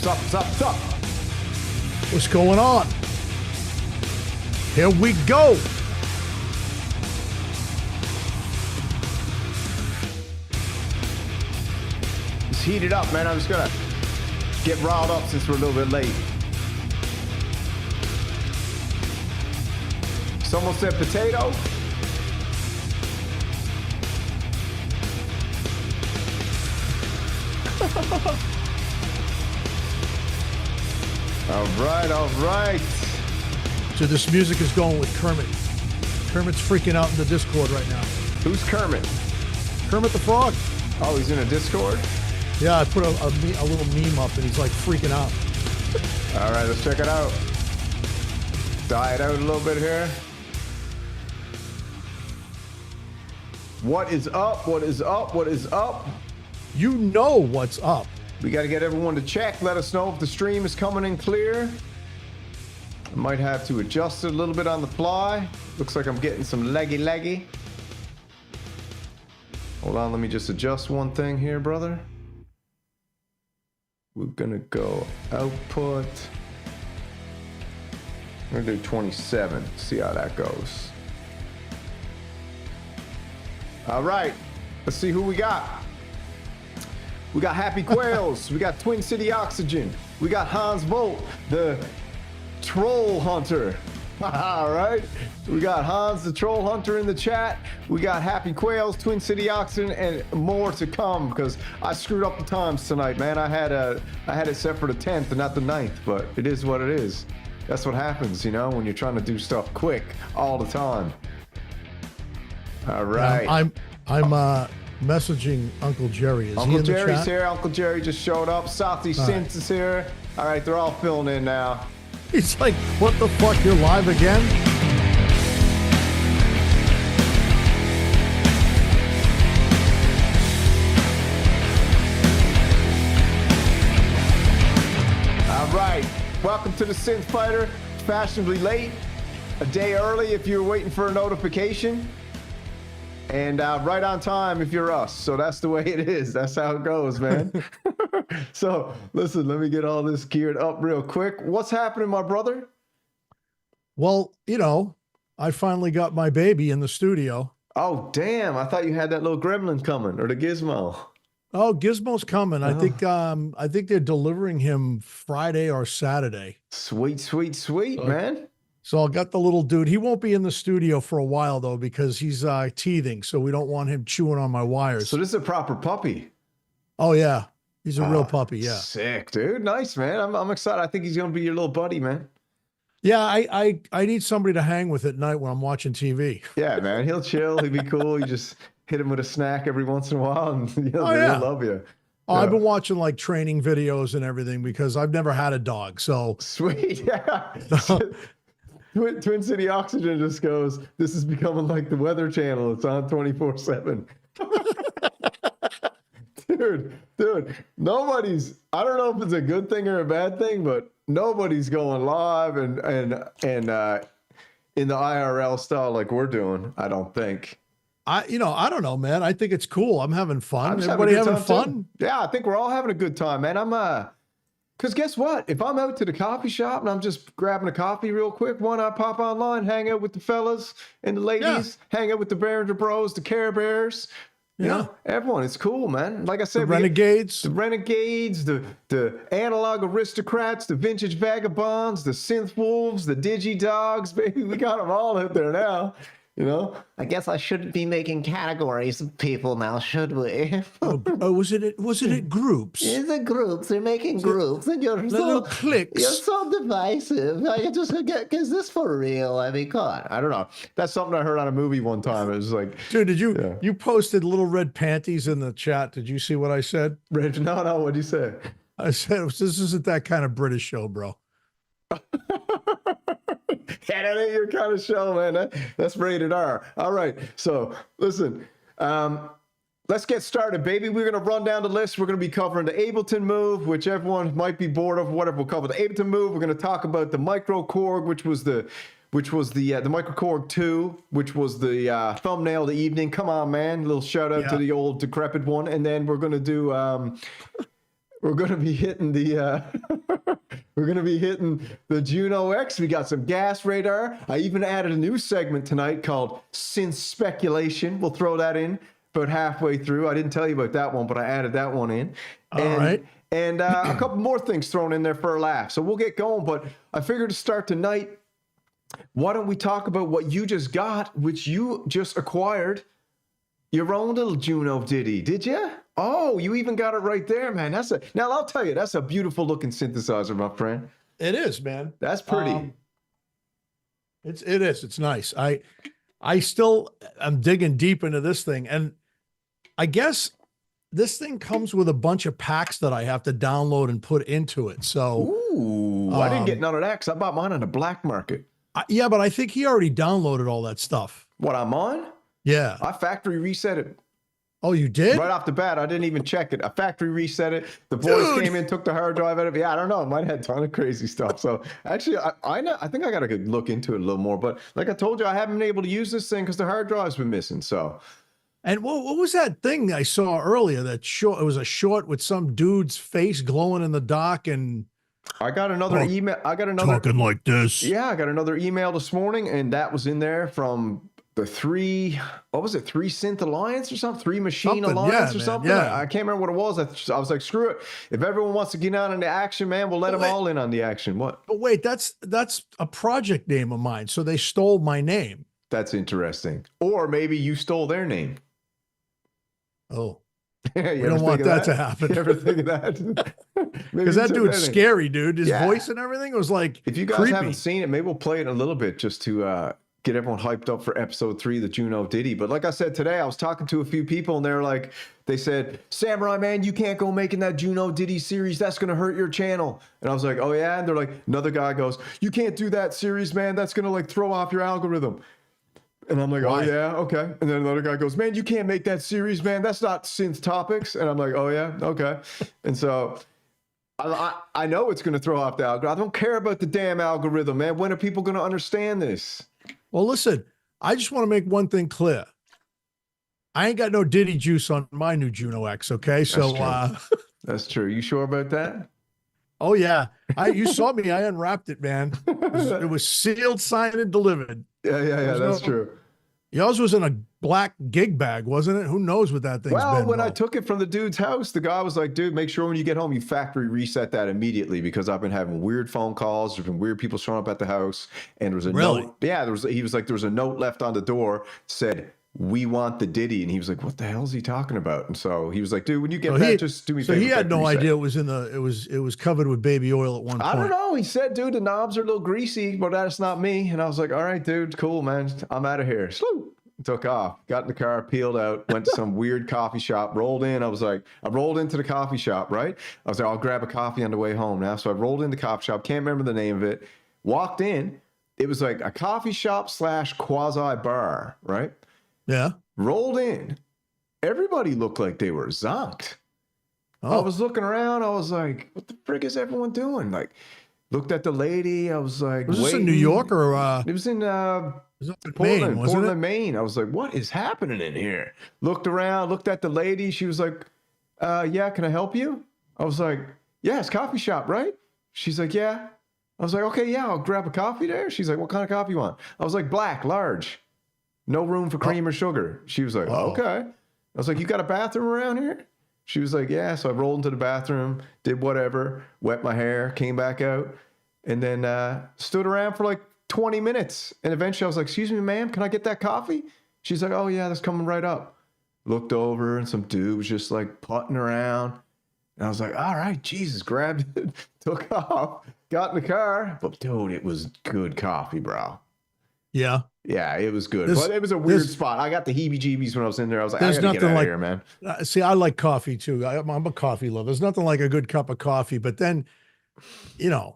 What's up? What's going on? Here we go. It's heated up, man. I'm just gonna get riled up since we're a little bit late. Someone said potato. All right. So this music is going with Kermit. Kermit's freaking out in the Discord right now. Who's Kermit? Kermit the Frog. Oh, he's in a Discord? Yeah, I put a little meme up and he's like freaking out. All right, let's check it out. Diet out a little bit here. What is up? What is up? What is up? You know what's up. We got to get everyone to check. Let us know if the stream is coming in clear. I might have to adjust it a little bit on the fly. Looks like I'm getting some laggy. Hold on, let me just adjust one thing here, brother. We're gonna go output. We're gonna do 27. See how that goes. All right, let's see who we got. We got Happy Quails. We got Twin City Oxygen. We got Hans Volt, the Troll Hunter. All right. We got Hans, the Troll Hunter in the chat. We got Happy Quails, Twin City Oxygen, and more to come because I screwed up the times tonight, man. I had it set for the 10th and not the 9th, but it is what it is. That's what happens, you know, when you're trying to do stuff quick all the time. All right. I'm messaging Uncle Jerry. Is Uncle he in the Jerry's chat? here. Uncle Jerry just showed up. Southie Synth is here. All right, they're all filling in now. He's like, what the fuck? You're live again? All right, welcome to the Synth Fighter. Fashionably late, a day early if you're waiting for a notification. And right on time if you're us. So that's the way it is. That's how it goes, man. So listen, let me get all this geared up real quick. What's happening, my brother? Well, you know, I finally got my baby in the studio. Oh, damn. I thought you had that little gremlin coming, or the gizmo. Oh, Gizmo's coming. Oh. I think they're delivering him Friday or Saturday. Sweet, man. So I got the little dude. He won't be in the studio for a while though, because he's teething. So we don't want him chewing on my wires. So this is a proper puppy. Oh yeah. He's a real puppy. Yeah. Sick, dude. Nice, man. I'm excited. I think he's going to be your little buddy, man. Yeah. I need somebody to hang with at night when I'm watching TV. Yeah, man. He'll chill. He'll be cool. You just hit him with a snack every once in a while and he'll love you. Oh, yeah. I've been watching like training videos and everything because I've never had a dog. So sweet. Yeah. Twin City Oxygen just goes, this is becoming like the Weather Channel. It's on 24/7. Dude, nobody's, I don't know if it's a good thing or a bad thing, but nobody's going live and in the IRL style like we're doing, I don't think. I don't know, man. I think it's cool. I'm having fun. Everybody having fun? Yeah, I think we're all having a good time, man. Because guess what? If I'm out to the coffee shop and I'm just grabbing a coffee real quick, why not pop online, hang out with the fellas and the ladies, hang out with the Behringer bros, the Care Bears, you know, everyone. It's cool, man. Like I said, the Renegades, the analog aristocrats, the vintage vagabonds, the synth wolves, the digi dogs, baby. We got them all out there now. You know, I guess I shouldn't be making categories of people now, should we? was it groups? It's the groups. They're making groups, and you're little cliques. You're so divisive. I just is this for real? I mean, God, I don't know. That's something I heard on a movie one time. It was like, dude, did you posted little red panties in the chat? Did you see what I said? Red? No. What'd you say? I said this isn't that kind of British show, bro. Yeah, that ain't your kind of show, man. That's rated R. All right. So listen, let's get started, baby. We're going to run down the list. We're going to be covering the Ableton move, which everyone might be bored of. Whatever, we'll cover the Ableton move. We're going to talk about the microKorg, which was the microKorg2, which was the thumbnail of the evening. Come on, man. A little shout out to the old decrepit one. And then we're going to do we're gonna be hitting the we're gonna be hitting the Juno X. We got some gas radar. I even added a new segment tonight called Synth Speculation. We'll throw that in about halfway through. I didn't tell you about that one, but I added that one in. All right. And a couple more things thrown in there for a laugh. So we'll get going. But I figured to start tonight, why don't we talk about what you just got, which you just acquired, your own little Juno ditty, did you? Oh, you even got it right there, man. Now I'll tell you, that's a beautiful looking synthesizer, my friend. It is, man. That's pretty. It is. It's nice. I'm digging deep into this thing, and I guess this thing comes with a bunch of packs that I have to download and put into it. So, ooh, I didn't get none of that because I bought mine on the black market. Yeah, but I think he already downloaded all that stuff. What I'm on? Yeah. I factory reset it. Oh, you did? Right off the bat, I didn't even check it. I factory reset it. The boys came in, took the hard drive out of it. Yeah, I don't know. Mine had a ton of crazy stuff. So actually, I think I got to look into it a little more. But like I told you, I haven't been able to use this thing because the hard drive's been missing. So. And what was that thing I saw earlier? That short? It was a short with some dude's face glowing in the dark, and I got another email. I got another talking like this. Yeah, I got another email this morning, and that was in there from the three. What was it? 3 Synth Alliance or something? 3 Machine Alliance or something? Yeah. I can't remember what it was. I was like, screw it. If everyone wants to get on in the action, man, we'll let them all in on the action. What? But wait, that's a project name of mine. So they stole my name. That's interesting. Or maybe you stole their name. Oh, Yeah, we don't want that to happen. You ever think of that? Because that dude's scary, dude. His voice and everything was like, if you guys creepy. haven't seen it, maybe we'll play it a little bit just to get everyone hyped up for episode 3, the Juno ditty. But like I said today, I was talking to a few people, and they're like, they said, Samurai man, you can't go making that Juno ditty series. That's going to hurt your channel. And I was like, oh yeah. And they're like, another guy goes, you can't do that series, man. That's going to like throw off your algorithm. And I'm like, oh, yeah, okay. And then another guy goes, man, you can't make that series, man. That's not synth topics. And I'm like, oh, yeah, okay. And so I know it's going to throw off the algorithm. I don't care about the damn algorithm, man. When are people going to understand this? Well, listen, I just want to make one thing clear. I ain't got no Diddy juice on my new Juno X, okay? So That's true. You sure about that? Oh, yeah. You saw me. I unwrapped it, man. It was sealed, signed, and delivered. Yeah, that's true. Yours was in a black gig bag, wasn't it? Who knows what that thing's been? Well, when I took it from the dude's house, the guy was like, dude, make sure when you get home, you factory reset that immediately, because I've been having weird phone calls. There's been weird people showing up at the house. And there was a note. Yeah, he was like, there was a note left on the door, said, we want the ditty. And he was like, what the hell is he talking about? And so he was like, dude, when you get back, just do me a favor. So he had no idea it was it was covered with baby oil at one point. I don't know. He said, dude, the knobs are a little greasy, but that's not me. And I was like, all right, dude, cool, man. I'm out of here. Sloop. Took off, got in the car, peeled out, went to some weird coffee shop, rolled in. I rolled into the coffee shop, right? I was like, I'll grab a coffee on the way home now. So I rolled in the coffee shop, can't remember the name of it. Walked in. It was like a coffee shop / quasi bar, right? Yeah. Rolled in. Everybody looked like they were zonked. Oh. I was looking around. I was like, what the frick is everyone doing? Like, looked at the lady. I was like, was this in New York or? It was in Portland, Portland, Maine. I was like, what is happening in here? Looked around, looked at the lady. She was like, yeah, can I help you? I was like, yeah, it's coffee shop, right? She's like, yeah. I was like, okay, yeah, I'll grab a coffee there. She's like, what kind of coffee you want? I was like, black, large. No room for cream or sugar. She was like, okay. I was like, you got a bathroom around here? She was like, yeah. So I rolled into the bathroom, did whatever, wet my hair, came back out, and then stood around for like 20 minutes. And eventually I was like, excuse me, ma'am, can I get that coffee? She's like, oh, yeah, that's coming right up. Looked over, and some dude was just like putting around. And I was like, all right, Jesus, grabbed it, took off, got in the car. But dude, it was good coffee, bro. Yeah. Yeah, it was good. But it was a weird spot. I got the heebie-jeebies when I was in there. I was like, I gotta get out of here, man. See, I like coffee too. I'm a coffee lover. There's nothing like a good cup of coffee. But then, you got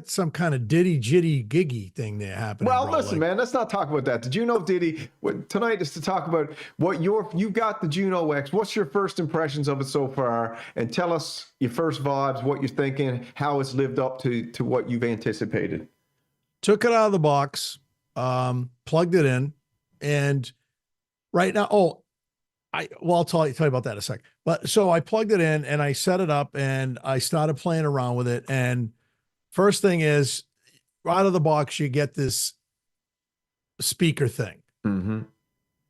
some kind of ditty jitty giggy thing there happening. Well, listen, man, let's not talk about that. The Juno ditty tonight is to talk about what you've got the Juno X. What's your first impressions of it so far? And tell us your first vibes, what you're thinking, how it's lived up to what you've anticipated. Took it out of the box, plugged it in, and right now, I'll tell you about that in a sec. But so I plugged it in and I set it up and I started playing around with it. And first thing is, out of the box, you get this speaker thing. Mm-hmm.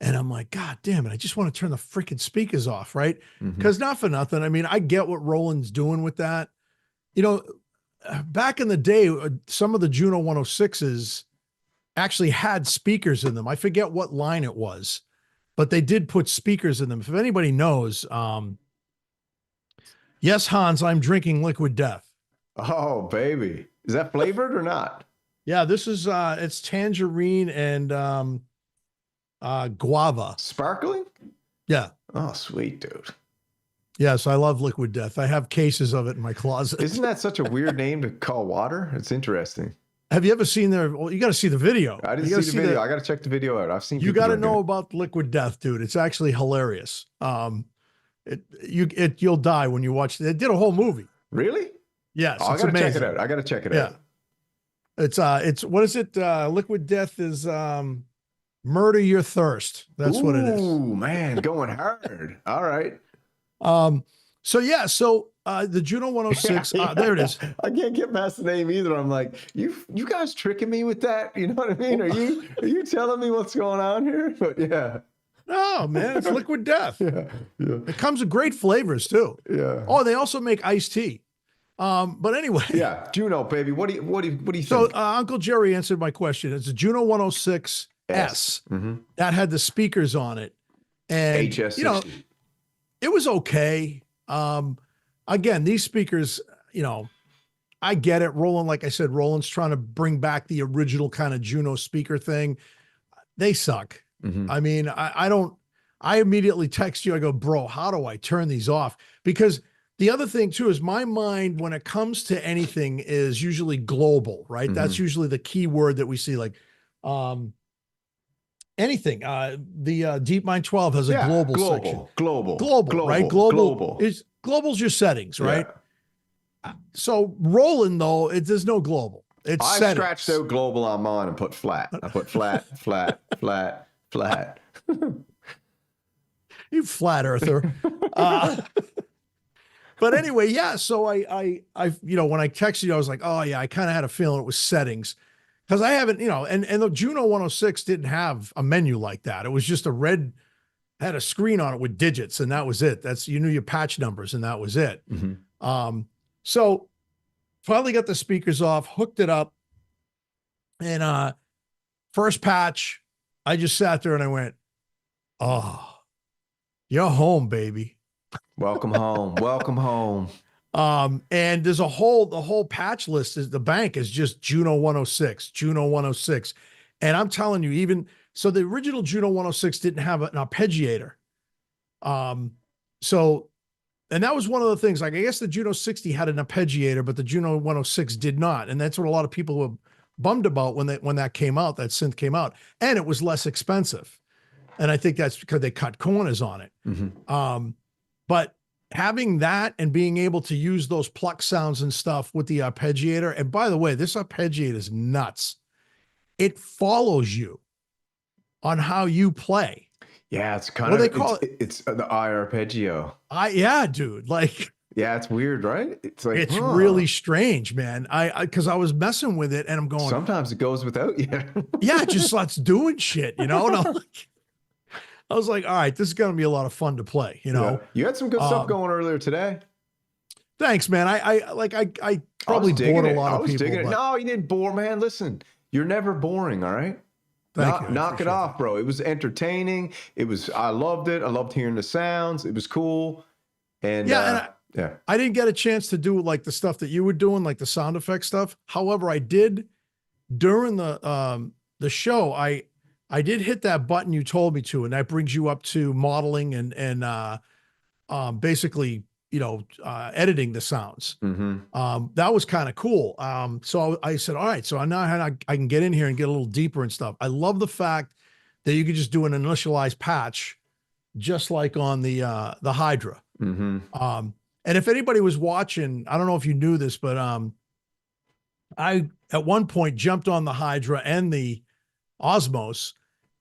And I'm like, God damn it, I just want to turn the freaking speakers off, right? Mm-hmm. Because not for nothing. I mean, I get what Roland's doing with that. You know, back in the day, some of the Juno 106s actually had speakers in them. I forget what line it was, but they did put speakers in them. If anybody knows, yes, Hans, I'm drinking Liquid Death. Oh, baby. Is that flavored or not? Yeah, this is, it's tangerine and guava. Sparkling? Yeah. Oh, sweet, dude. Yes, I love Liquid Death. I have cases of it in my closet. Isn't that such a weird name to call water? It's interesting. Have you ever seen well, you got to see the video. I didn't see the video. I got to check the video out. I've seen. You got to know about Liquid Death, dude. It's actually hilarious. You'll die when you watch it. They did a whole movie. Really? Yes. Oh, I got to check it out. I got to check it out. It's what is it? Liquid Death is Murder Your Thirst. That's what it is. Ooh, man, going hard. All right. So the Juno 106, there it is. I can't get past the name either. I'm like, you guys tricking me with that? You know what I mean? Are you telling me what's going on here? But yeah. No, man, it's Liquid Death. Yeah. It comes with great flavors too. Yeah. Oh, they also make iced tea. But anyway. Yeah, Juno, baby. What do you think? So Uncle Jerry answered my question. It's a Juno 106S Mm-hmm. that had the speakers on it. And HS60. it was okay. Again, these speakers, I get it. Roland, like I said, Roland's trying to bring back the original kind of Juno speaker thing. They suck. Mm-hmm. I mean, I immediately text you. I go, bro, how do I turn these off? Because the other thing too is my mind when it comes to anything is usually global, right? Mm-hmm. That's usually the key word that we see, like anything. The DeepMind 12 has a global section. Global, right? Global's your settings, right? Yeah. So Roland, though, there's no global. It's I settings. Scratched out global on mine and put flat. I put flat, flat, flat, flat. You flat earther. But anyway, yeah. So I when I texted you, I was like, oh yeah, I kind of had a feeling it was settings. Because I haven't, and the Juno 106 didn't have a menu like that. It was just had a screen on it with digits, and that was it. You knew your patch numbers, and that was it. Mm-hmm. So finally got the speakers off, hooked it up, and first patch, I just sat there and I went, oh, you're home, baby. Welcome home. Welcome home. And there's the whole patch list is the bank is just Juno 106, Juno 106. And I'm telling you, so the original Juno 106 didn't have an arpeggiator. And that was one of the things, like, I guess the Juno 60 had an arpeggiator, but the Juno 106 did not. And that's what a lot of people were bummed about when that came out, that synth came out, and it was less expensive. And I think that's because they cut corners on it. Mm-hmm. But having that and being able to use those pluck sounds and stuff with the arpeggiator. And by the way, this arpeggiator is nuts. It follows you on how you play. Yeah, it's kind of, they call it? It's the arpeggio. Yeah, dude. Like, yeah, it's weird, right? It's like, it's really strange, man. Cause I was messing with it and I'm going, sometimes it goes without you. Yeah, it just starts doing shit, And I was like, all right, this is going to be a lot of fun to play, Yeah. You had some good stuff going earlier today. Thanks, man. I probably bored a lot of people. No, you didn't bore, man. Listen, you're never boring, all right? Knock it off, bro. It was entertaining. I loved it. I loved hearing the sounds. It was cool. And I didn't get a chance to do like the stuff that you were doing, like the sound effect stuff. However, I did during the show, I did hit that button you told me to, and that brings you up to modeling and basically, editing the sounds. Mm-hmm. That was kind of cool. So I said, all right, so now I can get in here and get a little deeper and stuff. I love the fact that you could just do an initialized patch, just like on the Hydra. Mm-hmm. And if anybody was watching, I don't know if you knew this, but I at one point jumped on the Hydra and the Osmos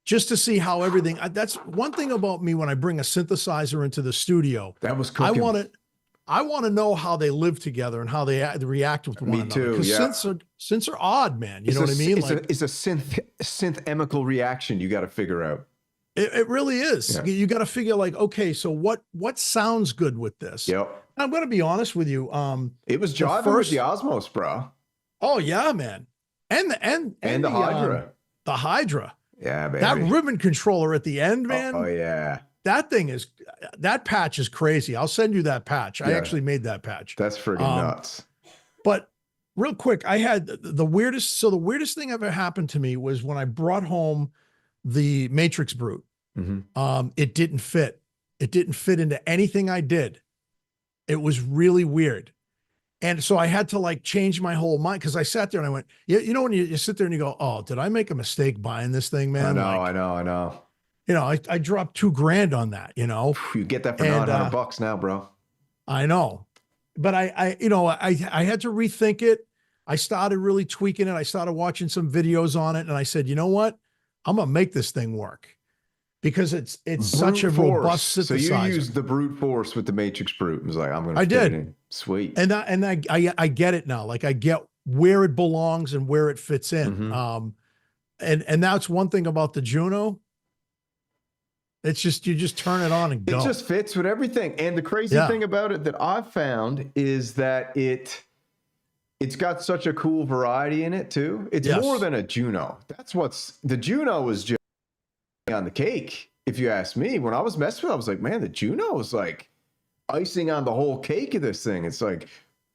just to see how everything. That's one thing about me when I bring a synthesizer into the studio. That was cooking. I want to know how they live together and how they react with one another. Because synths are odd, man. You know what I mean? It's a synth chemical reaction you got to figure out. It really is. Yeah. You got to figure like, okay, so what sounds good with this? Yep. I'm going to be honest with you. It was jiving with the Osmos, bro. Oh yeah, man. And the Hydra. The Hydra. Yeah, baby. That ribbon controller at the end, man. Oh yeah. That patch is crazy. I'll send you that patch. Yeah. I actually made that patch. That's friggin' nuts. But real quick, I had the weirdest. So the weirdest thing ever happened to me was when I brought home the Matrix Brute. Mm-hmm. It didn't fit. It didn't fit into anything I did. It was really weird. And so I had to like change my whole mind because I sat there and I went, you know, when you sit there and you go, oh, did I make a mistake buying this thing, man? I know. You know, I dropped $2,000 on that, you know. You get that for $900 now, bro. I know. But I had to rethink it. I started really tweaking it. I started watching some videos on it and I said, you know what? I'm going to make this thing work because it's such a robust synthesizer. So you used the brute force with the Matrix Brute. It was like, I'm going to fit it in. Sweet. And I get it now. Like I get where it belongs and where it fits in. Mm-hmm. And that's one thing about the Juno. It's just, you just turn it on and go. It just fits with everything. And the crazy thing about it that I've found is that it's got such a cool variety in it too. It's more than a Juno. The Juno was just on the cake. If you ask me, when I was messing with it, I was like, man, the Juno is like icing on the whole cake of this thing. It's like,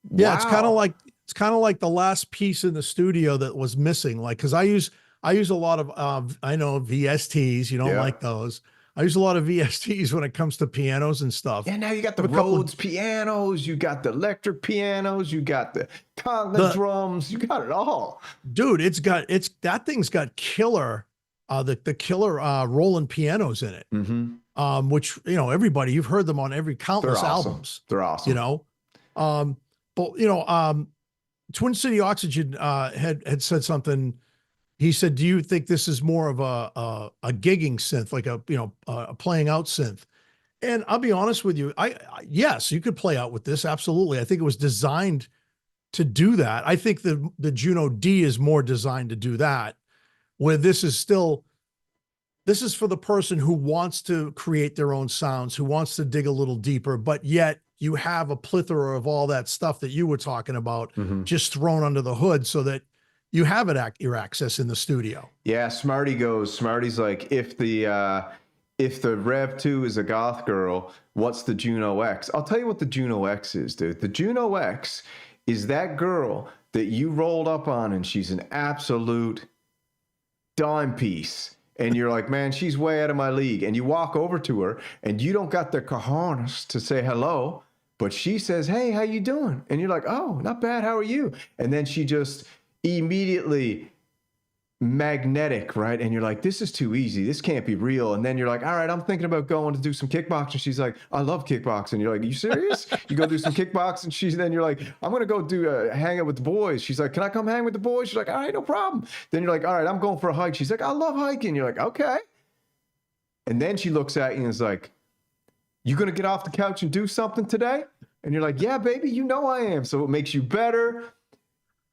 wow. Yeah, it's kind of like the last piece in the studio that was missing. Like, cause I use a lot of, I know VSTs, you don't like those. I use a lot of VSTs when it comes to pianos and stuff. Yeah, now you got the Rhodes pianos, you got the electric pianos, you got the conga drums, you got it all. Dude, that thing's got killer, the killer Roland pianos in it. Mm-hmm. Which, you know, everybody, you've heard them on every countless albums. They're awesome. You know, but you know, Twin City Oxygen had said something. He said, do you think this is more of a gigging synth, like a playing out synth? And I'll be honest with you. Yes, you could play out with this. Absolutely. I think it was designed to do that. I think the Juno D is more designed to do that, where this is for the person who wants to create their own sounds, who wants to dig a little deeper, but yet you have a plethora of all that stuff that you were talking about just thrown under the hood so that you have it your access in the studio. Yeah, Smarty's like, if the Rev 2 is a goth girl, what's the Juno X? I'll tell you what the Juno X is, dude. The Juno X is that girl that you rolled up on and she's an absolute dime piece. And you're like, man, she's way out of my league. And you walk over to her and you don't got the cojones to say hello, but she says, hey, how you doing? And you're like, oh, not bad. How are you? And then she just immediately magnetic, right? And you're like, this is too easy. This can't be real. And then you're like, all right, I'm thinking about going to do some kickboxing. She's like, I love kickboxing. You're like, are you serious? You go do some kickboxing. Then you're like, I'm going to go do a hang out with the boys. She's like, can I come hang with the boys? She's like, all right, no problem. Then you're like, all right, I'm going for a hike. She's like, I love hiking. You're like, okay. And then she looks at you and is like, you going to get off the couch and do something today? And you're like, yeah, baby, you know I am. So it makes you better.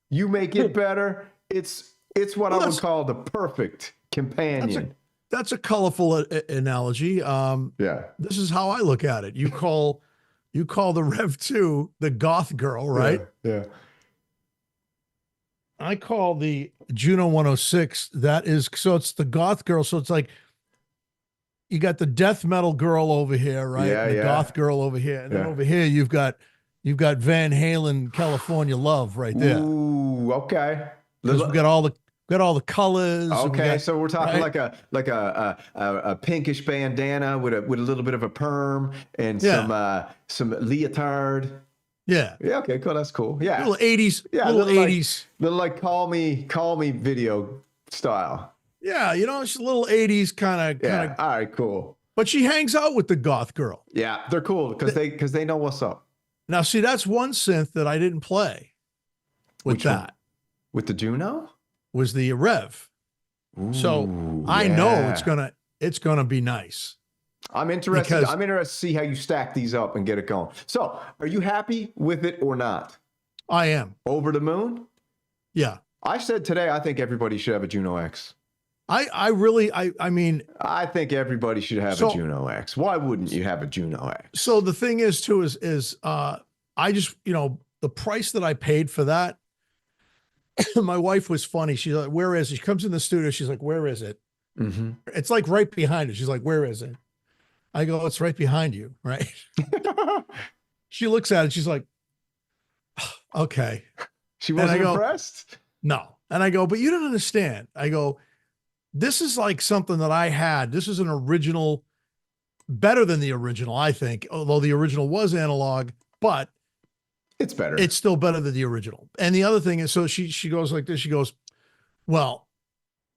You make it better. It's what I would call the perfect companion. That's a colorful analogy. Yeah. This is how I look at it. You call the Rev 2 the goth girl, right? Yeah. I call the Juno 106. So it's the goth girl. So it's like you got the death metal girl over here, right? Yeah, and the goth girl over here, and then over here you've got Van Halen, California Love, right there. Ooh, okay. Because we got all the colors. Okay, so we're talking like a pinkish bandana with a little bit of a perm and some leotard. Yeah. Yeah. Okay. Cool. That's cool. Yeah. Little 80s. Yeah. Little 80s. Little like call me video style. Yeah. You know, it's a little 80s kind of. All right. Cool. But she hangs out with the goth girl. Yeah, they're cool because they know what's up. Now, see, that's one synth that I didn't play with. Which that one? With the Juno? Was the Rev. So I know it's gonna be nice. I'm interested. Because- I'm interested to see how you stack these up and get it going. So, are you happy with it or not? I am. Over the moon? Yeah. I said today I think everybody should have a Juno X. I mean, I think everybody should have a Juno X. Why wouldn't you have a Juno X? So the thing is too is I just, the price that I paid for that, my wife was funny. She's like, where is it? She comes in the studio. She's like, where is it? Mm-hmm. It's like right behind her. She's like, where is it? I go, it's right behind you, right? She looks at it. She's like, okay. She wasn't impressed? No. And I go, but you don't understand. I go, this is like something that I had. This is an original, better than the original, I think, although the original was analog, but it's better. It's still better than the original. And the other thing is, so she goes like this. She goes, well,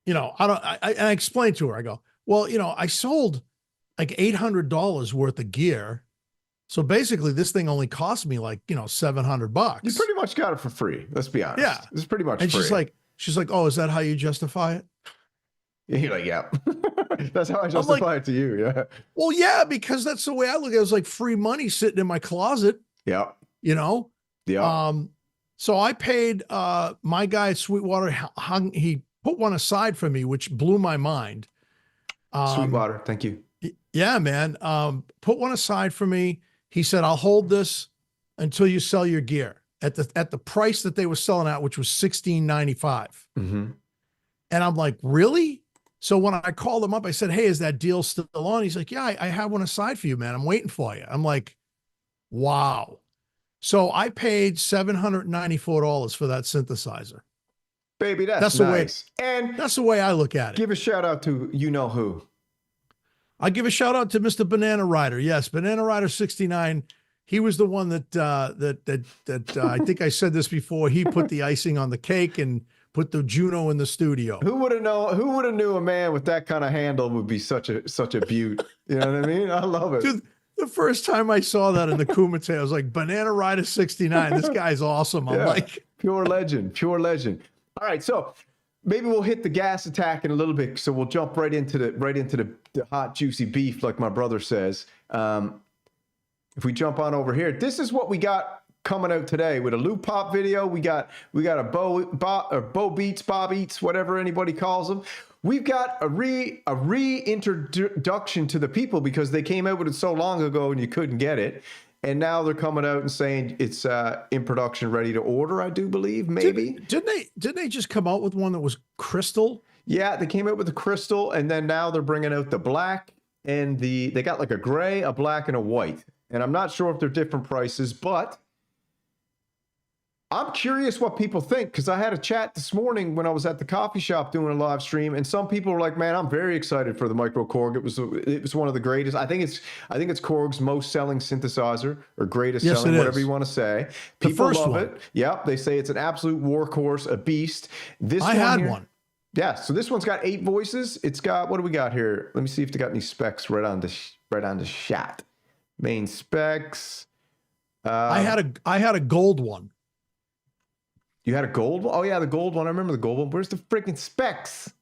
I explained to her, I go, well, I sold like $800 worth of gear. So basically this thing only cost me like, $700. You pretty much got it for free. Let's be honest. Yeah. It's pretty much and free. She's like, oh, is that how you justify it? You're like, yeah. That's how I justify it to you. Yeah. Well, yeah, because that's the way I look at it. It was like free money sitting in my closet. Yeah. Yeah. So I paid my guy at Sweetwater, he put one aside for me, which blew my mind. Sweetwater, thank you. Yeah, man. Put one aside for me. He said, I'll hold this until you sell your gear at the price that they were selling at, which was $16.95. Mm-hmm. And I'm like, really? So when I called him up, I said, hey, is that deal still on? He's like, yeah, I have one aside for you, man. I'm waiting for you. I'm like, wow. So I paid $794 for that synthesizer. Baby, that's nice. And that's the way I look at it. Give a shout out to who. I give a shout out to Mr. Banana Rider. Yes, Banana Rider 69. He was the one that I think I said this before. He put the icing on the cake and put the Juno in the studio. Who would have known? Who would have knew a man with that kind of handle would be such a beaut? You know what I mean? I love it. Dude, the first time I saw that in the Kumite, I was like, Banana Rider 69. This guy's awesome. I'm like, pure legend, pure legend. All right, so maybe we'll hit the gas attack in a little bit. So we'll jump right into the hot juicy beef, like my brother says. If we jump on over here, this is what we got coming out today with a loop pop video. We got a Bo Beats, whatever anybody calls them. We've got a reintroduction to the people because they came out with it so long ago and you couldn't get it. And now they're coming out and saying it's in production, ready to order, I do believe, maybe. Didn't they just come out with one that was crystal? Yeah, they came out with the crystal, and then now they're bringing out the black and they got like a gray, a black, and a white. And I'm not sure if they're different prices, but I'm curious what people think, because I had a chat this morning when I was at the coffee shop doing a live stream, and some people were like, man, I'm very excited for the microKorg. It was one of the greatest. I think it's Korg's most selling synthesizer, or greatest selling, whatever you want to say. People love it. Yep, they say it's an absolute workhorse, a beast. I had one. Yeah, so this one's got 8 voices. It's got, what do we got here? Let me see if they got any specs right on the shot. Main specs. I had a gold one. You had a gold one? Oh, yeah, the gold one. I remember the gold one. Where's the freaking specs?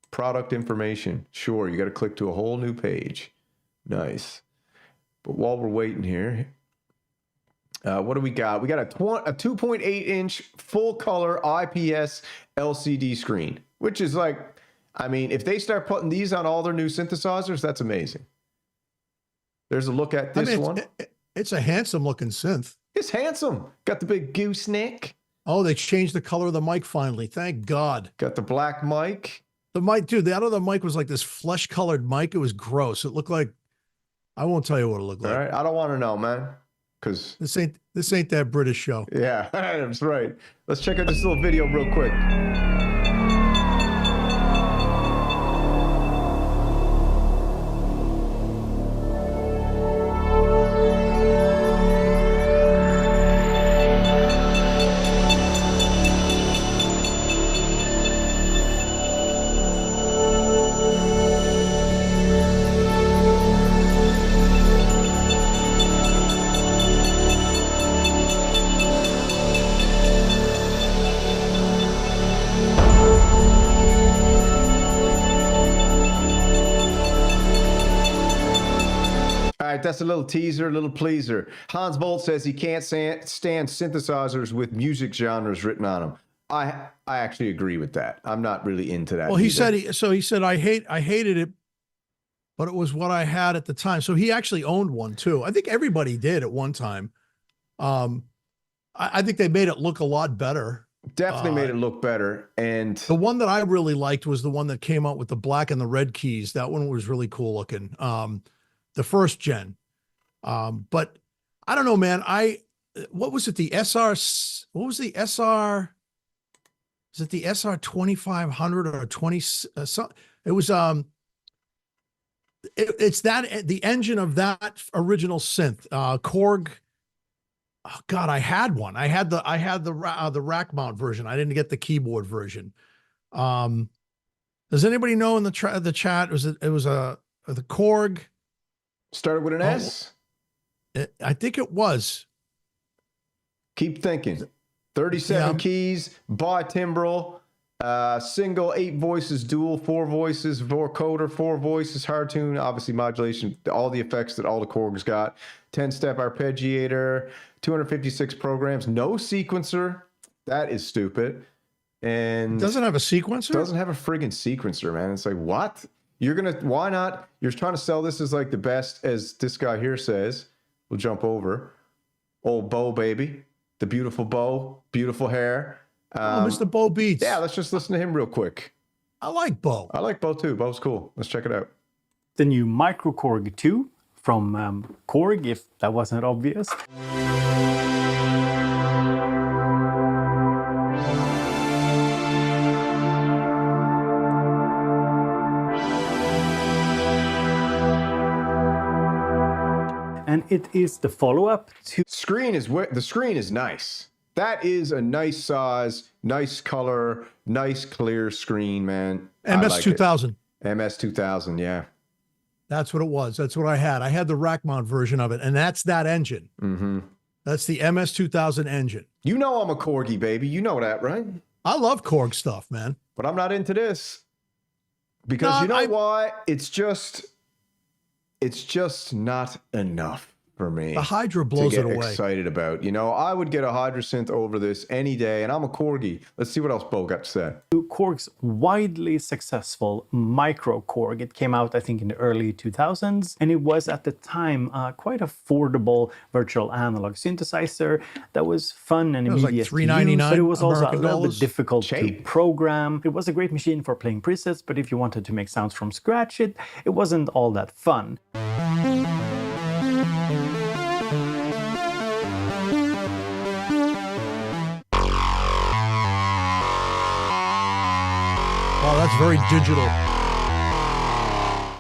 Product information. Sure, you got to click to a whole new page. Nice. But while we're waiting here, what do we got? We got a 2.8-inch full-color IPS LCD screen, which is like, I mean, if they start putting these on all their new synthesizers, that's amazing. There's a look at this one. It's a handsome-looking synth. It's handsome. Got the big gooseneck. Oh, they changed the color of the mic finally. Thank God. Got the black mic. The mic, dude, the other mic was like this flesh-colored mic. It was gross. It looked like, I won't tell you what it looked like. All right, I don't want to know, man, because this ain't that British show. Yeah, that's right. Let's check out this little video real quick. right, that's a little teaser, a little pleaser. Hans Volt says he can't stand synthesizers with music genres written on them. I actually agree with that. I'm not really into that. Well, he said I hated it, but it was what I had at the time. So he actually owned one too. I think everybody did at one time. I think they made it look a lot better. Definitely made it look better. And the one that I really liked was the one that came out with the black and the red keys. That one was really cool looking. The first gen. But I don't know, man. What was it? The SR, what was the SR? Is it the SR 2500 or 20? It was, it's that, the engine of that original synth, KORG. Oh God, I had one. I had the rack mount version. I didn't get the keyboard version. Does anybody know in the chat? It was the KORG. Started with an S? I think it was. Keep thinking. 37 keys, bi-timbral, single, 8 voices, dual, 4 voices, vocoder, 4 voices, hard tune, obviously modulation, all the effects that all the Korgs got. 10-step arpeggiator, 256 programs, no sequencer. That is stupid. And doesn't have a sequencer? Doesn't have a friggin' sequencer, man. It's like, what? Why not? You're trying to sell this as like the best, as this guy here says. We'll jump over. Old Bo, baby. The beautiful Bo, beautiful hair. Mr. Bo Beats. Yeah, let's just listen to him real quick. I like Bo. I like Bo too. Bo's cool. Let's check it out. The new microKorg2 from KORG, if that wasn't obvious. And it is the follow-up to... The screen is nice. That is a nice size, nice color, nice clear screen, man. MS-2000. MS-2000, yeah. That's what it was. That's what I had. I had the rack mount version of it, and that's that engine. Mm-hmm. That's the MS-2000 engine. You know I'm a Corgi, baby. You know that, right? I love KORG stuff, man. But I'm not into this. Because you know why? It's just not enough for me. The Hydra blows it away. Excited about. You know, I would get a Hydra synth over this any day, and I'm a Corgi. Let's see what else Bo got to say. KORG's widely successful microKorg. It came out, I think, in the early 2000s, and it was at the time quite affordable virtual analog synthesizer that was fun and immediate. It was like $3.99, but it was also American a little dollars. bit difficult to program. It was a great machine for playing presets, but if you wanted to make sounds from scratch, it wasn't all that fun. Oh, that's very digital.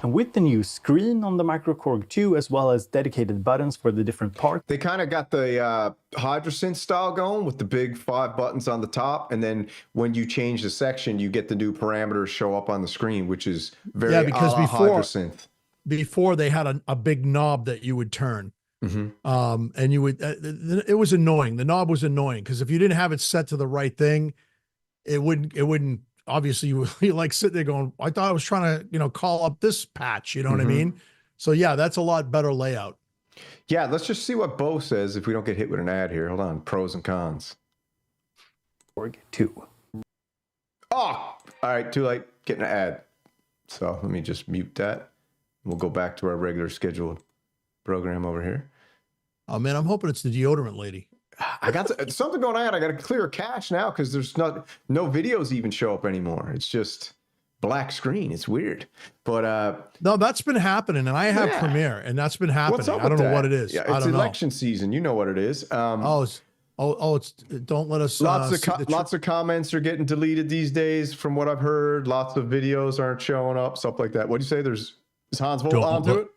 And with the new screen on the microKorg2, as well as dedicated buttons for the different parts. They kind of got the Hydra synth style going with the big 5 buttons on the top. And then when you change the section, you get the new parameters show up on the screen, which is very because Hydra synth. Before they had a big knob that you would turn. Mm-hmm. And you would, it was annoying. The knob was annoying because if you didn't have it set to the right thing, it wouldn't, obviously you like sitting there going, I thought I was trying to, call up this patch, you know what I mean? So yeah, that's a lot better layout. Yeah. Let's just see what Bo says if we don't get hit with an ad here. Hold on. Pros and cons. KORG2. Oh, all right. Too late. Getting an ad. So let me just mute that. We'll go back to our regular scheduled program over here. Oh man, I'm hoping it's the deodorant lady. I got something going on. I got to clear cache now because there's no videos even show up anymore. It's just black screen. It's weird. But no, that's been happening, and I have Premiere, and that's been happening. What's up I don't with know that? what it is. Yeah, I it's don't election season. You know what it is. It's don't let us. Lots of comments are getting deleted these days, from what I've heard. Lots of videos aren't showing up. Stuff like that. What do you say? Is Hans Volt onto it?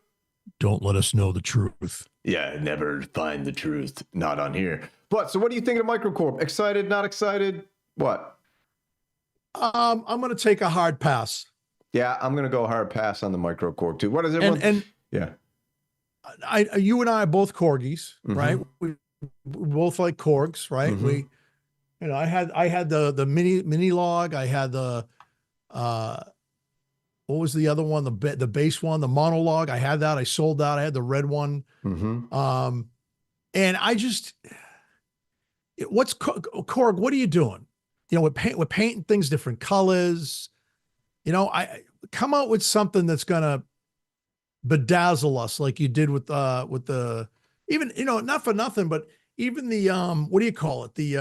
Don't let us know the truth. Yeah, never find the truth. Not on here. But so what do you think of microKorg? Excited, not excited? What? I'm going to take a hard pass. Yeah, I'm going to go hard pass on the microKorg too. What is everyone? Yeah. You and I are both Corgis, right? We both like Korgs, right? We, I had the mini log. I had the what was the other one? The bass one, the monologue. I had that. I sold that. I had the red one. Mm-hmm. And I just, Korg, what are you doing? You know, we're painting things different colors. You know, I come out with something that's gonna bedazzle us like you did with the even, you know, not for nothing, but even the what do you call it? The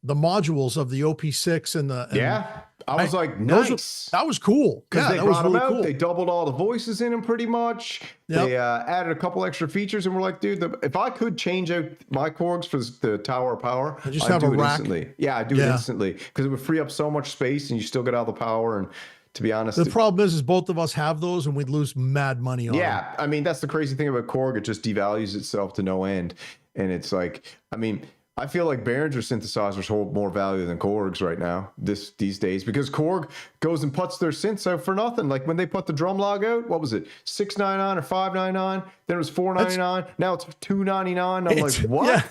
modules of the OP6 and the yeah. I was like, nice. That was cool. Because Yeah, they that was brought them really out, cool. they doubled all the voices in them pretty much. Yep. They added a couple extra features, and we're like, dude, if I could change out my Korgs for the Tower of Power, I just I'd have do a it rack. instantly. Yeah, I do it instantly because it would free up so much space, and you still get all the power. And to be honest, the problem is both of us have those, and we'd lose mad money on them. yeah, I mean that's the crazy thing about Korg; it just devalues itself to no end, and it's like, I mean. I feel like Behringer synthesizers hold more value than Korgs right now, these days, because Korg goes and puts their synths out for nothing. Like when they put the drum log out, what was it, $6.99 or $5.99? Then it was $4.99. Now it's $2.99. I'm like, what? Yeah,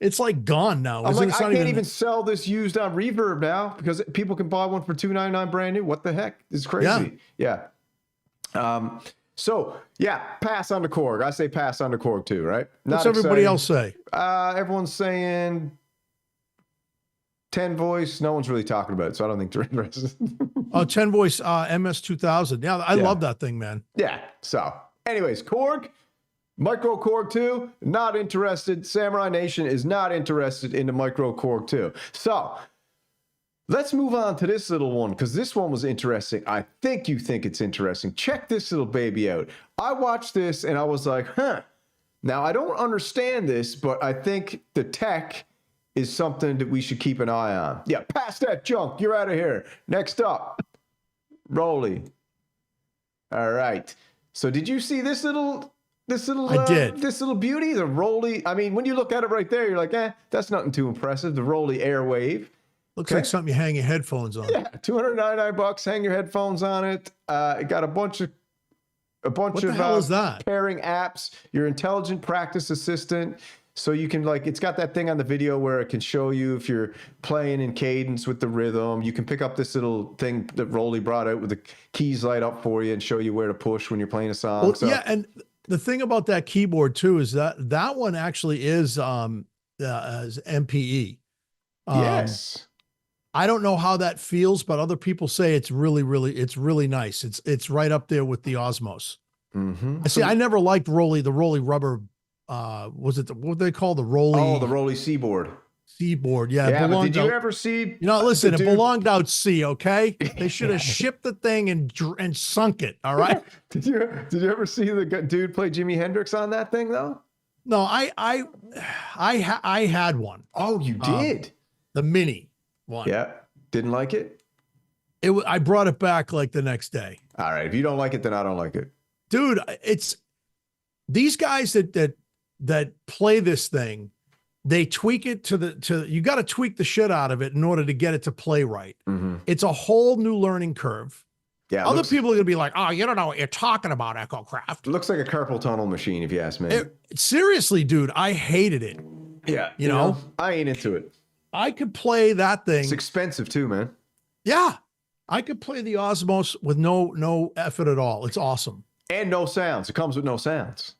it's like gone now. I'm like, I can't even sell this used on Reverb now because people can buy one for $2.99 brand new. What the heck? It's crazy. Yeah. So yeah, pass on the Korg. I say pass on the Korg too, right? What's everybody else say? Everyone's saying 10 voice. No one's really talking about it, so I don't think they're interested. Oh, 10 voice MS2000. Yeah, I love that thing, man. Yeah. So, anyways, Korg microKorg2, not interested. Samurai Nation is not interested in the microKorg2. So. Let's move on to this little one because this one was interesting. I think you think it's interesting. Check this little baby out. I watched this and I was like, huh. Now, I don't understand this, but I think the tech is something that we should keep an eye on. Yeah, pass that junk. You're out of here. Next up, roli. All right. So did you see this little I did. This little beauty, the roli? I mean, when you look at it right there, you're like, that's nothing too impressive. The roli airwave. Looks like something you hang your headphones on. Yeah, $299. Hang your headphones on it. It got a bunch of what the hell is that? Pairing apps. Your intelligent practice assistant. So you can it's got that thing on the video where it can show you if you're playing in cadence with the rhythm. You can pick up this little thing that roli brought out with the keys light up for you and show you where to push when you're playing a song. Well, yeah, and the thing about that keyboard too is that one actually is MPE. Yes. I don't know how that feels, but other people say it's really nice. It's right up there with the Osmos. Mm-hmm. See, I never liked the roli rubber. What they call the roli? Oh, the roli seaboard. Seaboard, yeah. Yeah, but did you ever see? You know, listen, it belonged out sea. Okay, they should have shipped the thing and sunk it. All right. Did you ever see the dude play Jimi Hendrix on that thing though? No, I had one. Oh, you did? The mini one. Yeah. Didn't like it? I brought it back like the next day. All right. If you don't like it, then I don't like it. Dude, it's these guys that play this thing, they tweak it to you got to tweak the shit out of it in order to get it to play right. Mm-hmm. It's a whole new learning curve. Yeah. Other people are going to be like, oh, you don't know what you're talking about, ECHOKRAFT. It looks like a carpal tunnel machine, if you ask me. Seriously, dude, I hated it. Yeah. You know, I ain't into it. I could play that thing. It's expensive too, man. Yeah. I could play the Osmos with no effort at all. It's awesome. And no sounds. It comes with no sounds.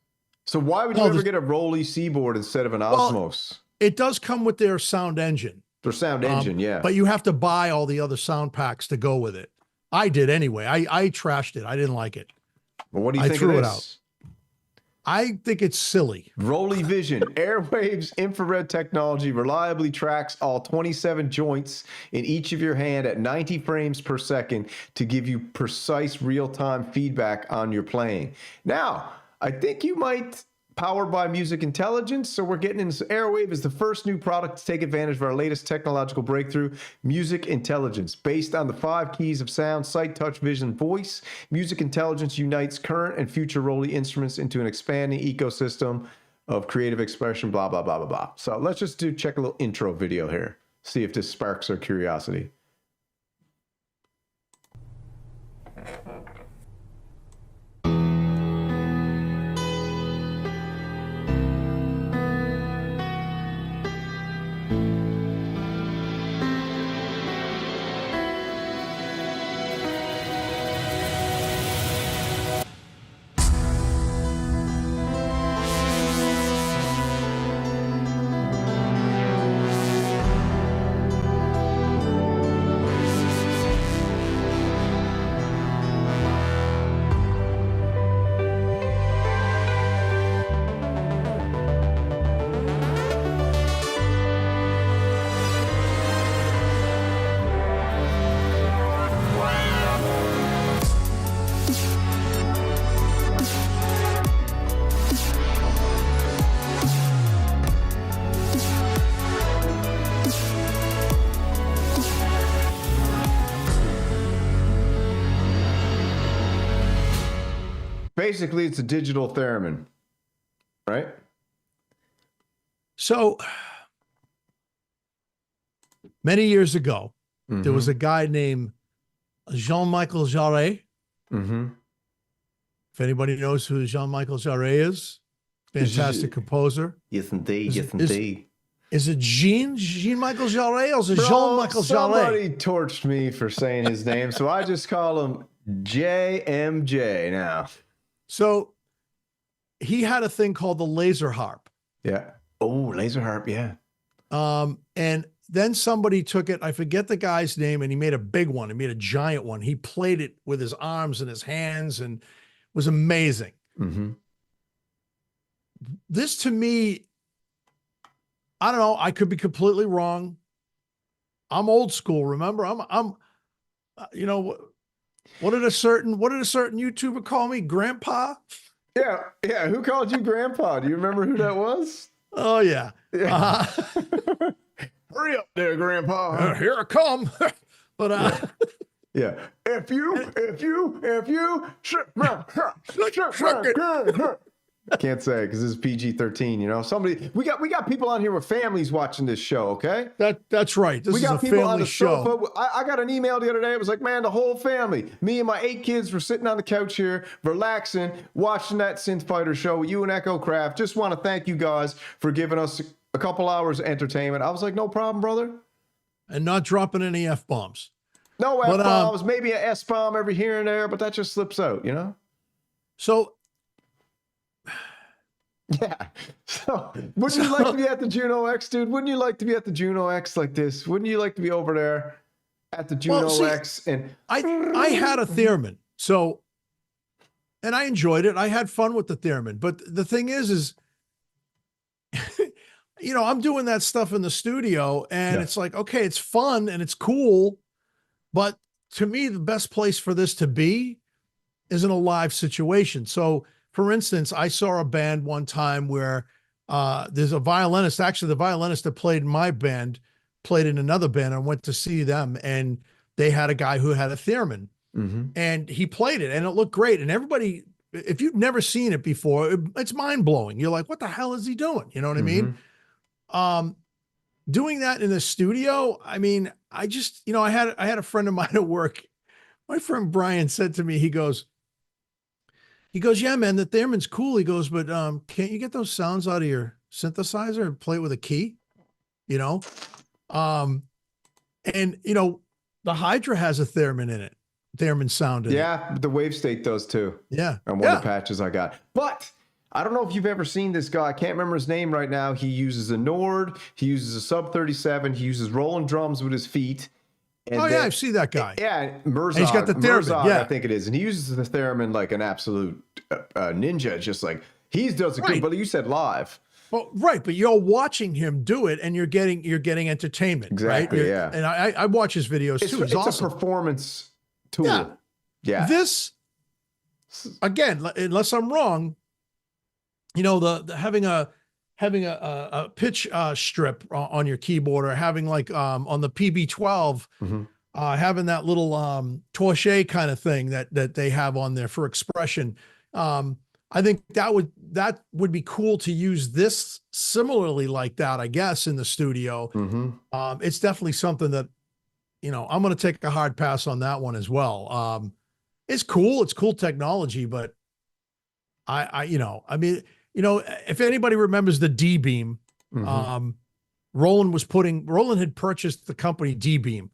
So why would you ever get a roli seaboard instead of an Osmos? It does come with their sound engine. Their sound engine, yeah. But you have to buy all the other sound packs to go with it. I did anyway. I trashed it. I didn't like it. Well, what do you think threw of it this? out. I think it's silly. roli Vision, Airwaves infrared technology reliably tracks all 27 joints in each of your hand at 90 frames per second to give you precise real-time feedback on your playing. Now, I think you might powered by music intelligence. So we're getting into Airwave is the first new product to take advantage of our latest technological breakthrough, music intelligence. Based on the 5 keys of sound, sight, touch, vision, voice, music intelligence unites current and future roli instruments into an expanding ecosystem of creative expression, blah, blah, blah, blah, blah. So let's just check a little intro video here. See if this sparks our curiosity. basically it's a digital theremin, right? So many years ago, there was a guy named Jean-Michel Jarre. If anybody knows who Jean-Michel Jarre is, fantastic composer. Yes, indeed. Yes, indeed. Is it Jean-Michel Jarre or is it Bro, Jean-Michel Jarre? somebody torched me for saying his name, so I just call him JMJ now. So he had a thing called the laser harp. Yeah. Oh, laser harp, yeah. And then somebody took it, I forget the guy's name, and he made a big one. He made a giant one. He played it with his arms and his hands, and it was amazing. This to me, I don't know, I could be completely wrong. I'm old school, remember? I'm you know, what did a certain YouTuber call me? Grandpa? Yeah, yeah. Who called you grandpa? Do you remember who that was? Oh yeah. Hurry up there, grandpa. Here I come. But yeah. If you can't say it because this is PG-13, you know. We got people on here with families watching this show, okay? That's right. This is a family show. Sofa. I got an email the other day. It was like, man, the whole family, me and my 8 kids were sitting on the couch here, relaxing, watching that Synth Fighter show with you and ECHOKRAFT. Just want to thank you guys for giving us a couple hours of entertainment. I was like, no problem, brother. And not dropping any F-bombs. No F-bombs, maybe an S-bomb every here and there, but that just slips out, you know? So... yeah. So, wouldn't you like to be at the Juno X, dude? Wouldn't you like to be at the Juno X like this? Wouldn't you like to be over there at the Juno X? And I had a theremin, so, and I enjoyed it. I had fun with the theremin, but the thing is, you know, I'm doing that stuff in the studio, and it's like, okay, it's fun and it's cool, but to me, the best place for this to be is in a live situation. So, for instance, I saw a band one time where there's a violinist, actually the violinist that played in my band, played in another band. I went to see them, and they had a guy who had a theremin, and he played it, and it looked great. And everybody, if you've never seen it before, it's mind-blowing. You're like, what the hell is he doing? You know what I mean? Doing that in the studio, I mean, I just, you know, I had a friend of mine at work. My friend Brian said to me, he goes, yeah, man, the theremin's cool. He goes, but can't you get those sounds out of your synthesizer and play it with a key? You know? And, you know, the Hydra has a theremin in it. Theremin sound in it. Yeah, the Wave State does too. Yeah. And one of the patches I got. But I don't know if you've ever seen this guy. I can't remember his name right now. He uses a Nord. He uses a Sub 37. He uses Roland drums with his feet. And yeah, I've seen that guy. Yeah, Merzog. He's got the theremin, I think it is. And he uses the theremin like an absolute ninja. Just like, he does it good, but you said live. Well, right, but you're watching him do it, and you're getting entertainment. Exactly, right? Yeah. And I watch his videos too. It's awesome. A performance tool. Yeah. This, again, unless I'm wrong, you know, the having a pitch strip on your keyboard, or having like on the PB12, having that little torche kind of thing that they have on there for expression. I think that would be cool to use this similarly like that, I guess, in the studio. It's definitely something that, you know, I'm going to take a hard pass on that one as well. It's cool. It's cool technology, but you know, I mean, you know, if anybody remembers the D-Beam, Roland had purchased the company D-Beam,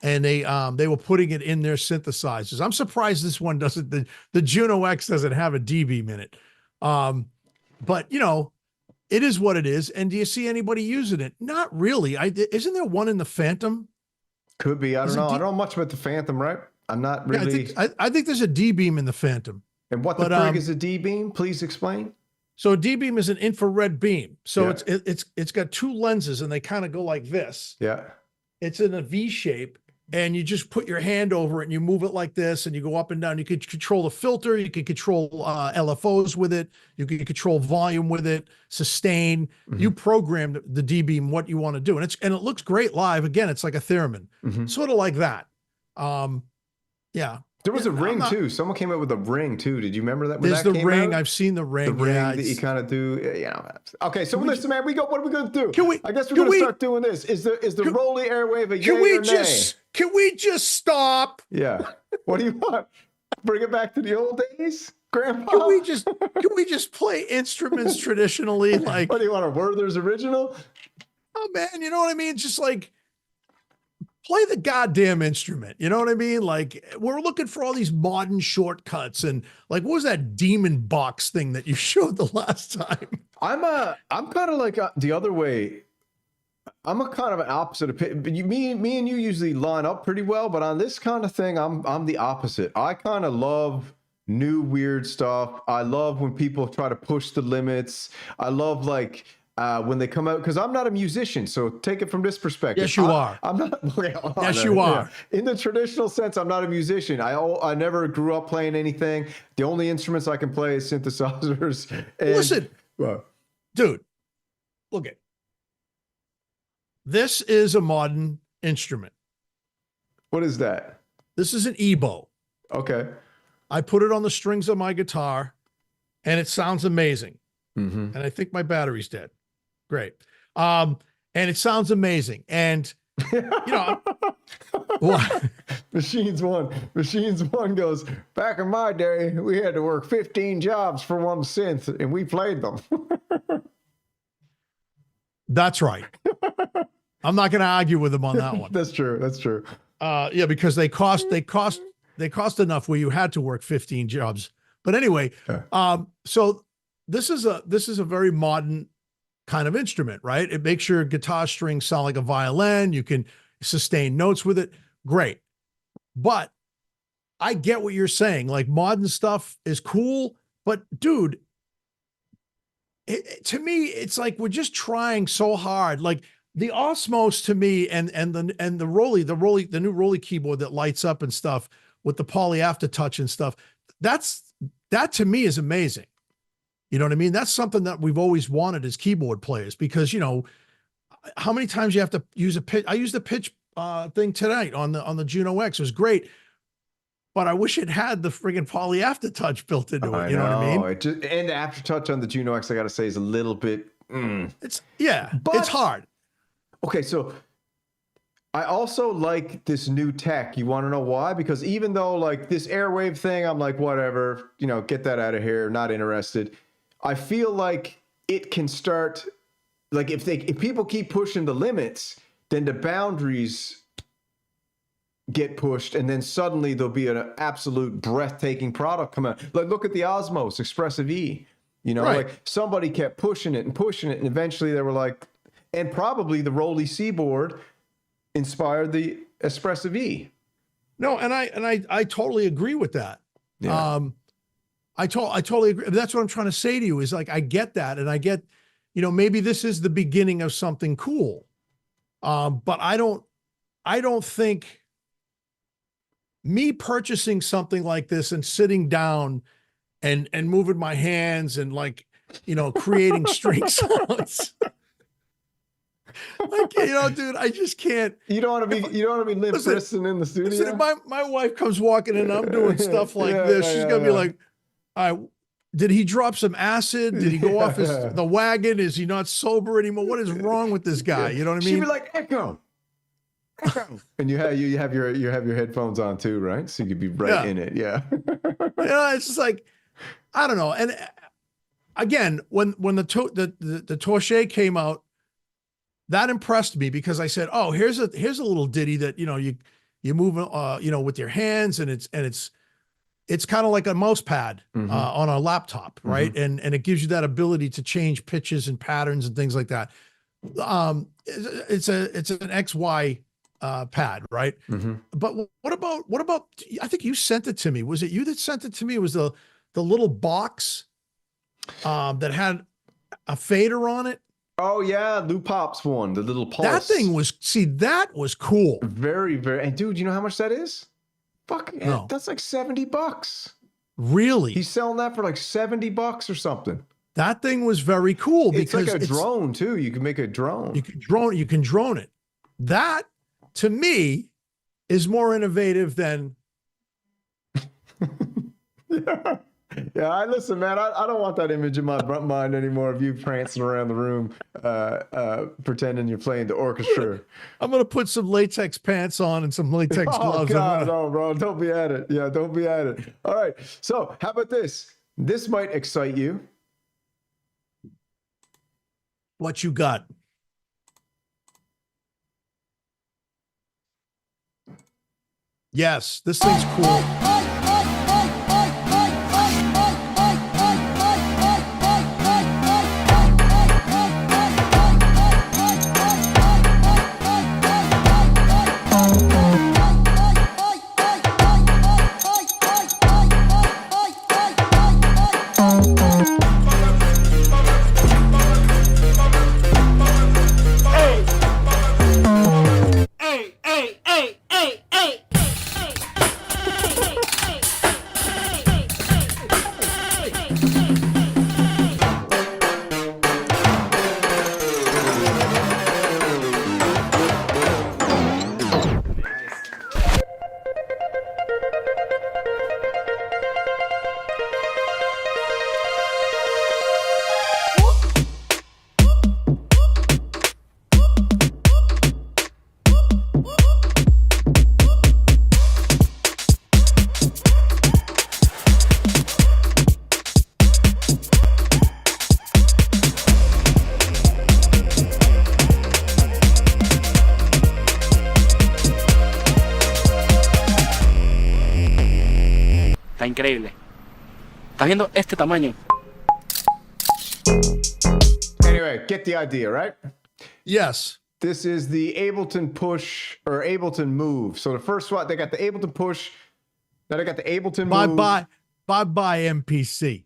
and they were putting it in their synthesizers. I'm surprised this one doesn't, the Juno X doesn't have a D-Beam in it. But you know, it is what it is. And do you see anybody using it? Not really. Isn't there one in the Phantom? Could be. I don't know. I don't know much about the Phantom, right? I'm not really. Yeah, I think there's a D-Beam in the Phantom. And what the frig is a D-Beam? Please explain. So a D-Beam is an infrared beam. So it's got 2 lenses, and they kind of go like this. Yeah. It's in a V shape, and you just put your hand over it and you move it like this, and you go up and down. You could control the filter. You could control LFOs with it. You could control volume with it, sustain. You program the D-Beam what you want to do. And it looks great live. Again, it's like a theremin, sort of like that. Yeah. There was a I'm ring not- too. Someone came up with a ring too. Did you remember that? When There's that the came ring. out? I've seen the ring. The ring yeah, that you it's- kind of do. Okay, so listen, man. What are we gonna do? I guess we're can gonna we- start doing this. Is the roli airwave a yay or nay? Can we just stop? Yeah. What do you want? Bring it back to the old days, Grandpa? Can we just play instruments traditionally? Like, What do you want? A Werther's original? oh man, you know what I mean? Just like play the goddamn instrument. You know what I mean? Like, we're looking for all these modern shortcuts and like, what was that demon box thing that you showed the last time? I'm kind of like the other way. I'm a kind of an opposite opinion. But me and you usually line up pretty well, but on this kind of thing, I'm the opposite. I kind of love new weird stuff. I love when people try to push the limits. I love like when they come out, because I'm not a musician, so take it from this perspective. Yes, you are. I'm not. Okay, hold on. Yes, you are. Yeah. In the traditional sense, I'm not a musician. I never grew up playing anything. The only instruments I can play is synthesizers. And, Listen, dude, look at this is a modern instrument. What is that? This is an EBow. Okay. I put it on the strings of my guitar, and it sounds amazing. Mm-hmm. And I think my battery's dead. Great. And it sounds amazing. And you know, what? Machines One goes, back in my day, we had to work 15 jobs for one synth, and we played them. That's right. I'm not going to argue with him on that one. That's true. Yeah, because they cost enough where you had to work 15 jobs. But anyway, so this is a very modern kind of instrument, right? It makes your guitar strings sound like a violin. You can sustain notes with it. Great. But I get what you're saying. Like, modern stuff is cool, but dude, to me, it's like we're just trying so hard. Like the Osmos to me and the new roli keyboard that lights up and stuff with the poly aftertouch and stuff. That to me is amazing. You know what I mean? That's something that we've always wanted as keyboard players, because, you know, how many times you have to use a pitch? I used the pitch thing tonight on the Juno X. It was great, but I wish it had the friggin' poly aftertouch built into it. You know what I mean? And the aftertouch on the Juno X, I got to say, is a little bit. It's hard. Okay, so I also like this new tech. You want to know why? Because even though like this airwave thing, I'm like, whatever, you know, get that out of here. Not interested. I feel like it can start, like if people keep pushing the limits, then the boundaries get pushed, and then suddenly there'll be an absolute breathtaking product come out. Like, look at the Osmos Expressive E. You know, Right. like somebody kept pushing it, and eventually they were like, and probably the Roli Seaboard inspired the Expressive E. No, and I totally agree with that. Yeah. I totally agree. That's what I'm trying to say to you is like, I get that. And I get, you know, maybe this is the beginning of something cool. But I don't think me purchasing something like this and sitting down and moving my hands and like, you know, creating string sounds. Like, you know, dude, I just can't. You don't want to be limp wristing in the studio. Listen, if my wife comes walking in and I'm doing stuff like this, she's gonna be like, all right, did he drop some acid? Did he go off the wagon? Is he not sober anymore? What is wrong with this guy? You know what I mean? She'd be like, echo. And you have your headphones on too, right? So you could be right in it. Yeah. You know, it's just like, I don't know. And again, when the Torche came out, that impressed me because I said, oh, here's a little ditty that, you know, you move, you know, with your hands, and it's kind of like a mouse pad on a laptop, right? And it gives you that ability to change pitches and patterns and things like that. It's an XY pad, right? But what about? I think you sent it to me. Was it you that sent it to me? It was the little box that had a fader on it. Oh yeah, Lou Pop's one, the little pulse. That thing was, that was cool. Very, very. And dude, you know how much that is? Fuck, No. That's like $70. Really? He's selling that for like $70 or something. That thing was very cool because it's like a drone too. You can make a drone. You can drone it. That to me is more innovative than Yeah, listen, man. I don't want that image in my mind anymore of you prancing around the room, pretending you're playing the orchestra. I'm gonna put some latex pants on and some latex Oh gloves. God, no, bro! Don't be at it. Yeah, don't be at it. All right. So, how about this? This might excite you. What you got? Yes, this thing's cool. Increíble. ¿Estás viendo este tamaño? Anyway, get the idea, right? Yes. This is the Ableton push or Ableton move. So the first one, they got the Ableton push. Now they got the Ableton move. Bye MPC.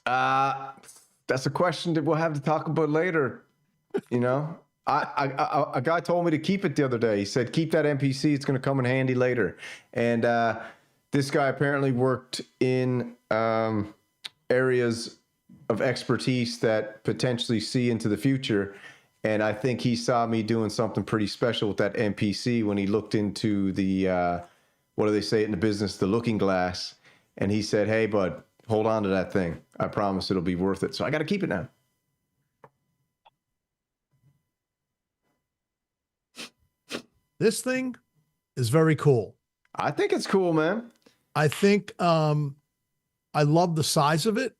That's a question that we'll have to talk about later. You know, a guy told me to keep it the other day. He said, keep that MPC. It's going to come in handy later. And this guy apparently worked in areas of expertise that potentially see into the future. And I think he saw me doing something pretty special with that MPC when he looked into the, what do they say in the business, the looking glass. And he said, hey, bud, hold on to that thing. I promise it'll be worth it. So I got to keep it now. This thing is very cool. I think it's cool, man. I think I love the size of it.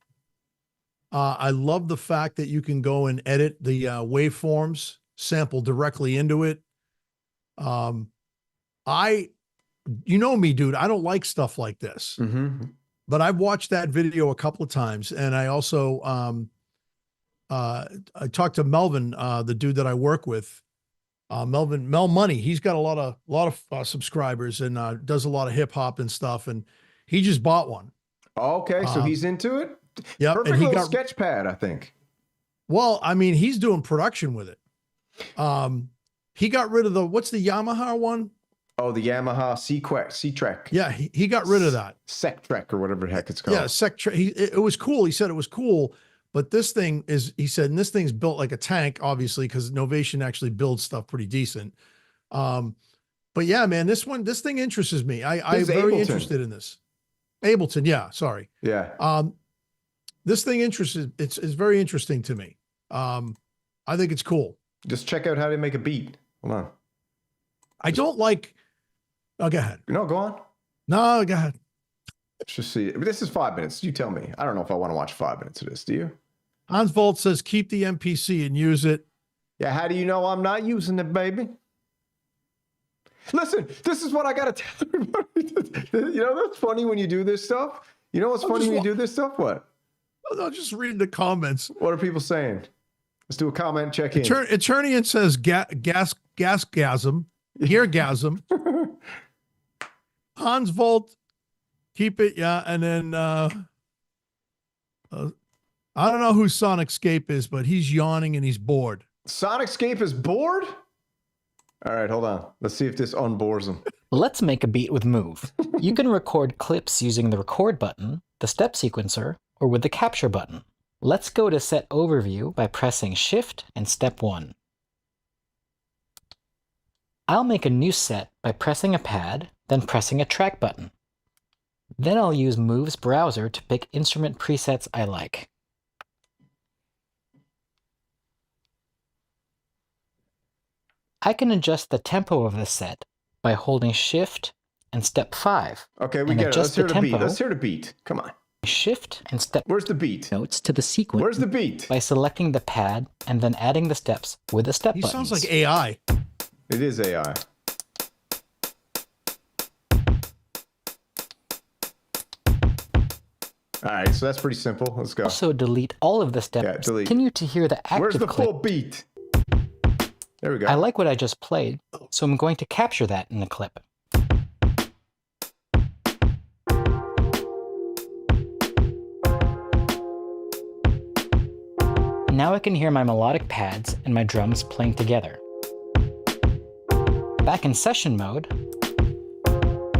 I love the fact that you can go and edit the waveforms, sample directly into it. You know me, dude, I don't like stuff like this. Mm-hmm. But I've watched that video a couple of times, and I also I talked to Melvin, the dude that I work with, Mel Money. He's got a lot of subscribers and does a lot of hip hop and stuff, and he just bought one. Okay, so he's into it. Yeah, perfect and he little got sketch pad, I think. Well, I mean, he's doing production with it. He got rid of what's the Yamaha one? Oh, the Yamaha C-Trek. Yeah, he got rid of that. Sec-Trek or whatever the heck it's called. Yeah, Sec-Trek. It was cool. He said it was cool, but this thing is, he said, and this thing's built like a tank, obviously, because Novation actually builds stuff pretty decent. But yeah, man, this thing interests me. I'm very interested in this. Ableton, yeah, sorry. Yeah. This thing it's very interesting to me. I think it's cool. Just check out how they make a beat. Hold on. I don't like. Oh, go ahead. No, go on. No, go ahead. Let's just see. This is 5 minutes. You tell me. I don't know if I want to watch 5 minutes of this. Do you? Hans Volt says keep the MPC and use it. Yeah. How do you know I'm not using it, baby? Listen, this is what I got to tell everybody. You know, that's funny when you do this stuff. You know what's funny when you do this stuff? What? I'll just read the comments. What are people saying? Let's do a comment check in. Eternian says gasgasm, geargasm. Hans Volt, keep it, yeah. And then I don't know who Sonicscape is, but he's yawning and he's bored. Sonicscape is bored? All right, hold on. Let's see if this unbores him. Let's make a beat with Move. You can record clips using the record button, the step sequencer, or with the capture button. Let's go to set overview by pressing Shift and step 1. I'll make a new set by pressing a pad, then pressing a track button. Then I'll use Moove's browser to pick instrument presets I like. I can adjust the tempo of the set by holding Shift and step 5. Okay, we and get it. adjust Let's hear the the beat. tempo. Let's hear the beat. Come on. Shift and step Where's the beat? notes to the sequence Where's the beat? by selecting the pad and then adding the steps with the step He buttons. sounds like AI. It is AI. All right, so that's pretty simple. Let's go. Also delete all of the steps. Yeah, delete. Continue to hear the active Where's the clip. full beat? There we go. I like what I just played, so I'm going to capture that in the clip. Now I can hear my melodic pads and my drums playing together. Back in session mode,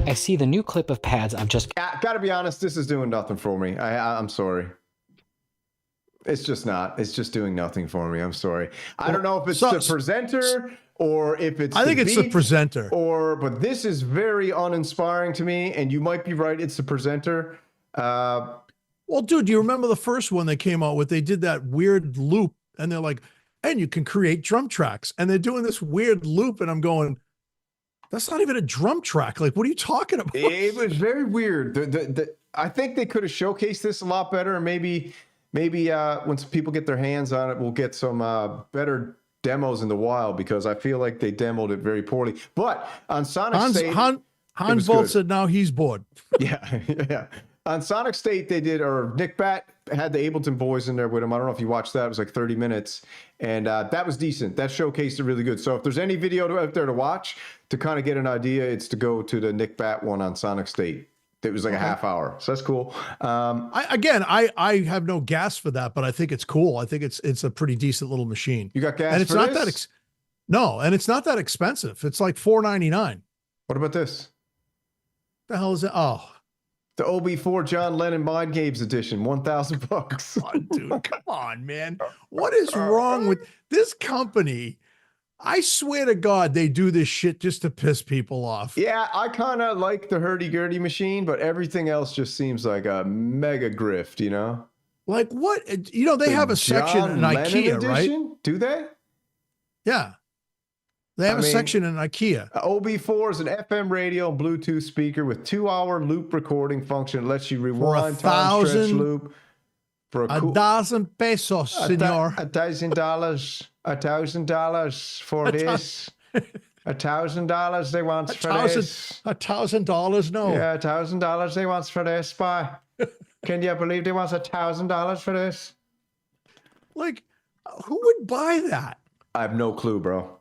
I see the new clip of pads I've just... Gotta be honest, this is doing nothing for me. I'm sorry. It's just not. It's just doing nothing for me. I'm sorry. I don't know if it's the presenter or if it's I think the it's the beat presenter. but this is very uninspiring to me, and you might be right. It's the presenter. Well, dude, do you remember the first one they came out with? They did that weird loop, and they're like, and you can create drum tracks. And they're doing this weird loop, and I'm going, that's not even a drum track. Like, what are you talking about? It was very weird. I think they could have showcased this a lot better, and maybe once people get their hands on it, we'll get some better demos in the wild, because I feel like they demoed it very poorly. But on Sonic State, Hans Volt said now he's bored. Yeah. On Sonic State, they did, or Nick Bat had the Ableton boys in there with him. I don't know if you watched that. It was like 30 minutes. And that was decent. That showcased it really good. So if there's any video out there to watch to kind of get an idea, it's to go to the Nick Bat one on Sonic State. It was like a half hour. So that's cool. I have no gas for that, but I think it's cool. I think it's a pretty decent little machine. You got gas and it's for not this? and it's not that expensive. It's like $4.99. What about this? The hell is it? Oh, the OB4 John Lennon Mind Games edition, $1,000. come on, dude. Come on, man. What is wrong with this company? I swear to God, they do this shit just to piss people off. Yeah, I kind of like the hurdy-gurdy machine, but everything else just seems like a mega grift, you know? Like what? You know, they have a section in IKEA, right? Do they? Yeah. They have a section in IKEA. OB4 is an FM radio and Bluetooth speaker with 2-hour loop recording function. It lets you rewind, time, stretch, loop. For $1,000 pesos, senor. $1,000. $1,000 for this. $1,000 they want for this. $1,000, no. Yeah, $1,000 they want for this. Bye. Can you believe they want $1,000 for this? Like, who would buy that? I have no clue, bro.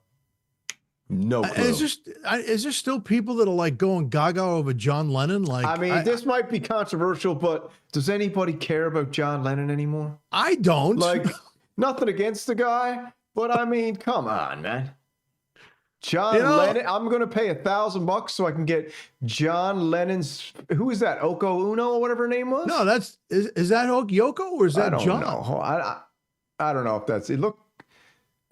No clue. Is there still people that are like going gaga over John Lennon? Like, I mean, this might be controversial, but does anybody care about John Lennon anymore? I don't. Like, nothing against the guy, but I mean, come on, man. John Lennon. I'm gonna pay $1,000 so I can get John Lennon's. Who is that? Oko Uno or whatever her name was. No, is that Yoko or is that John? I don't know if that's it.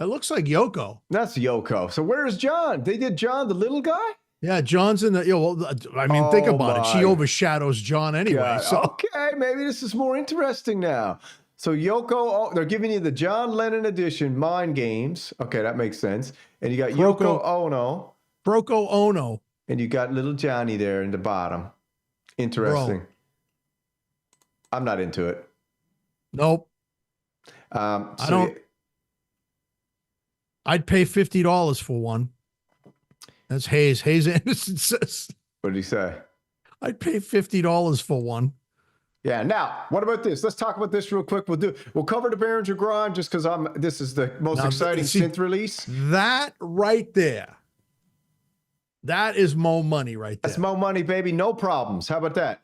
It looks like Yoko. That's Yoko. So where is John? They did John, the little guy? Yeah, John's in the. I mean, think about it. She overshadows John anyway. God. So okay, maybe this is more interesting now. So Yoko, they're giving you the John Lennon edition, Mind Games. Okay, that makes sense. And you got Yoko Ono. Broco Ono. And you got little Johnny there in the bottom. Interesting. Bro. I'm not into it. Nope. I don't. I'd pay $50 for one. That's Hayes. Hayes Anderson says. What did he say? I'd pay $50 for one. Yeah. Now, what about this? Let's talk about this real quick. We'll cover the Behringer grind just because this is the most exciting synth release. That right there. That is Mo money right there. That's Mo money, baby. No problems. How about that?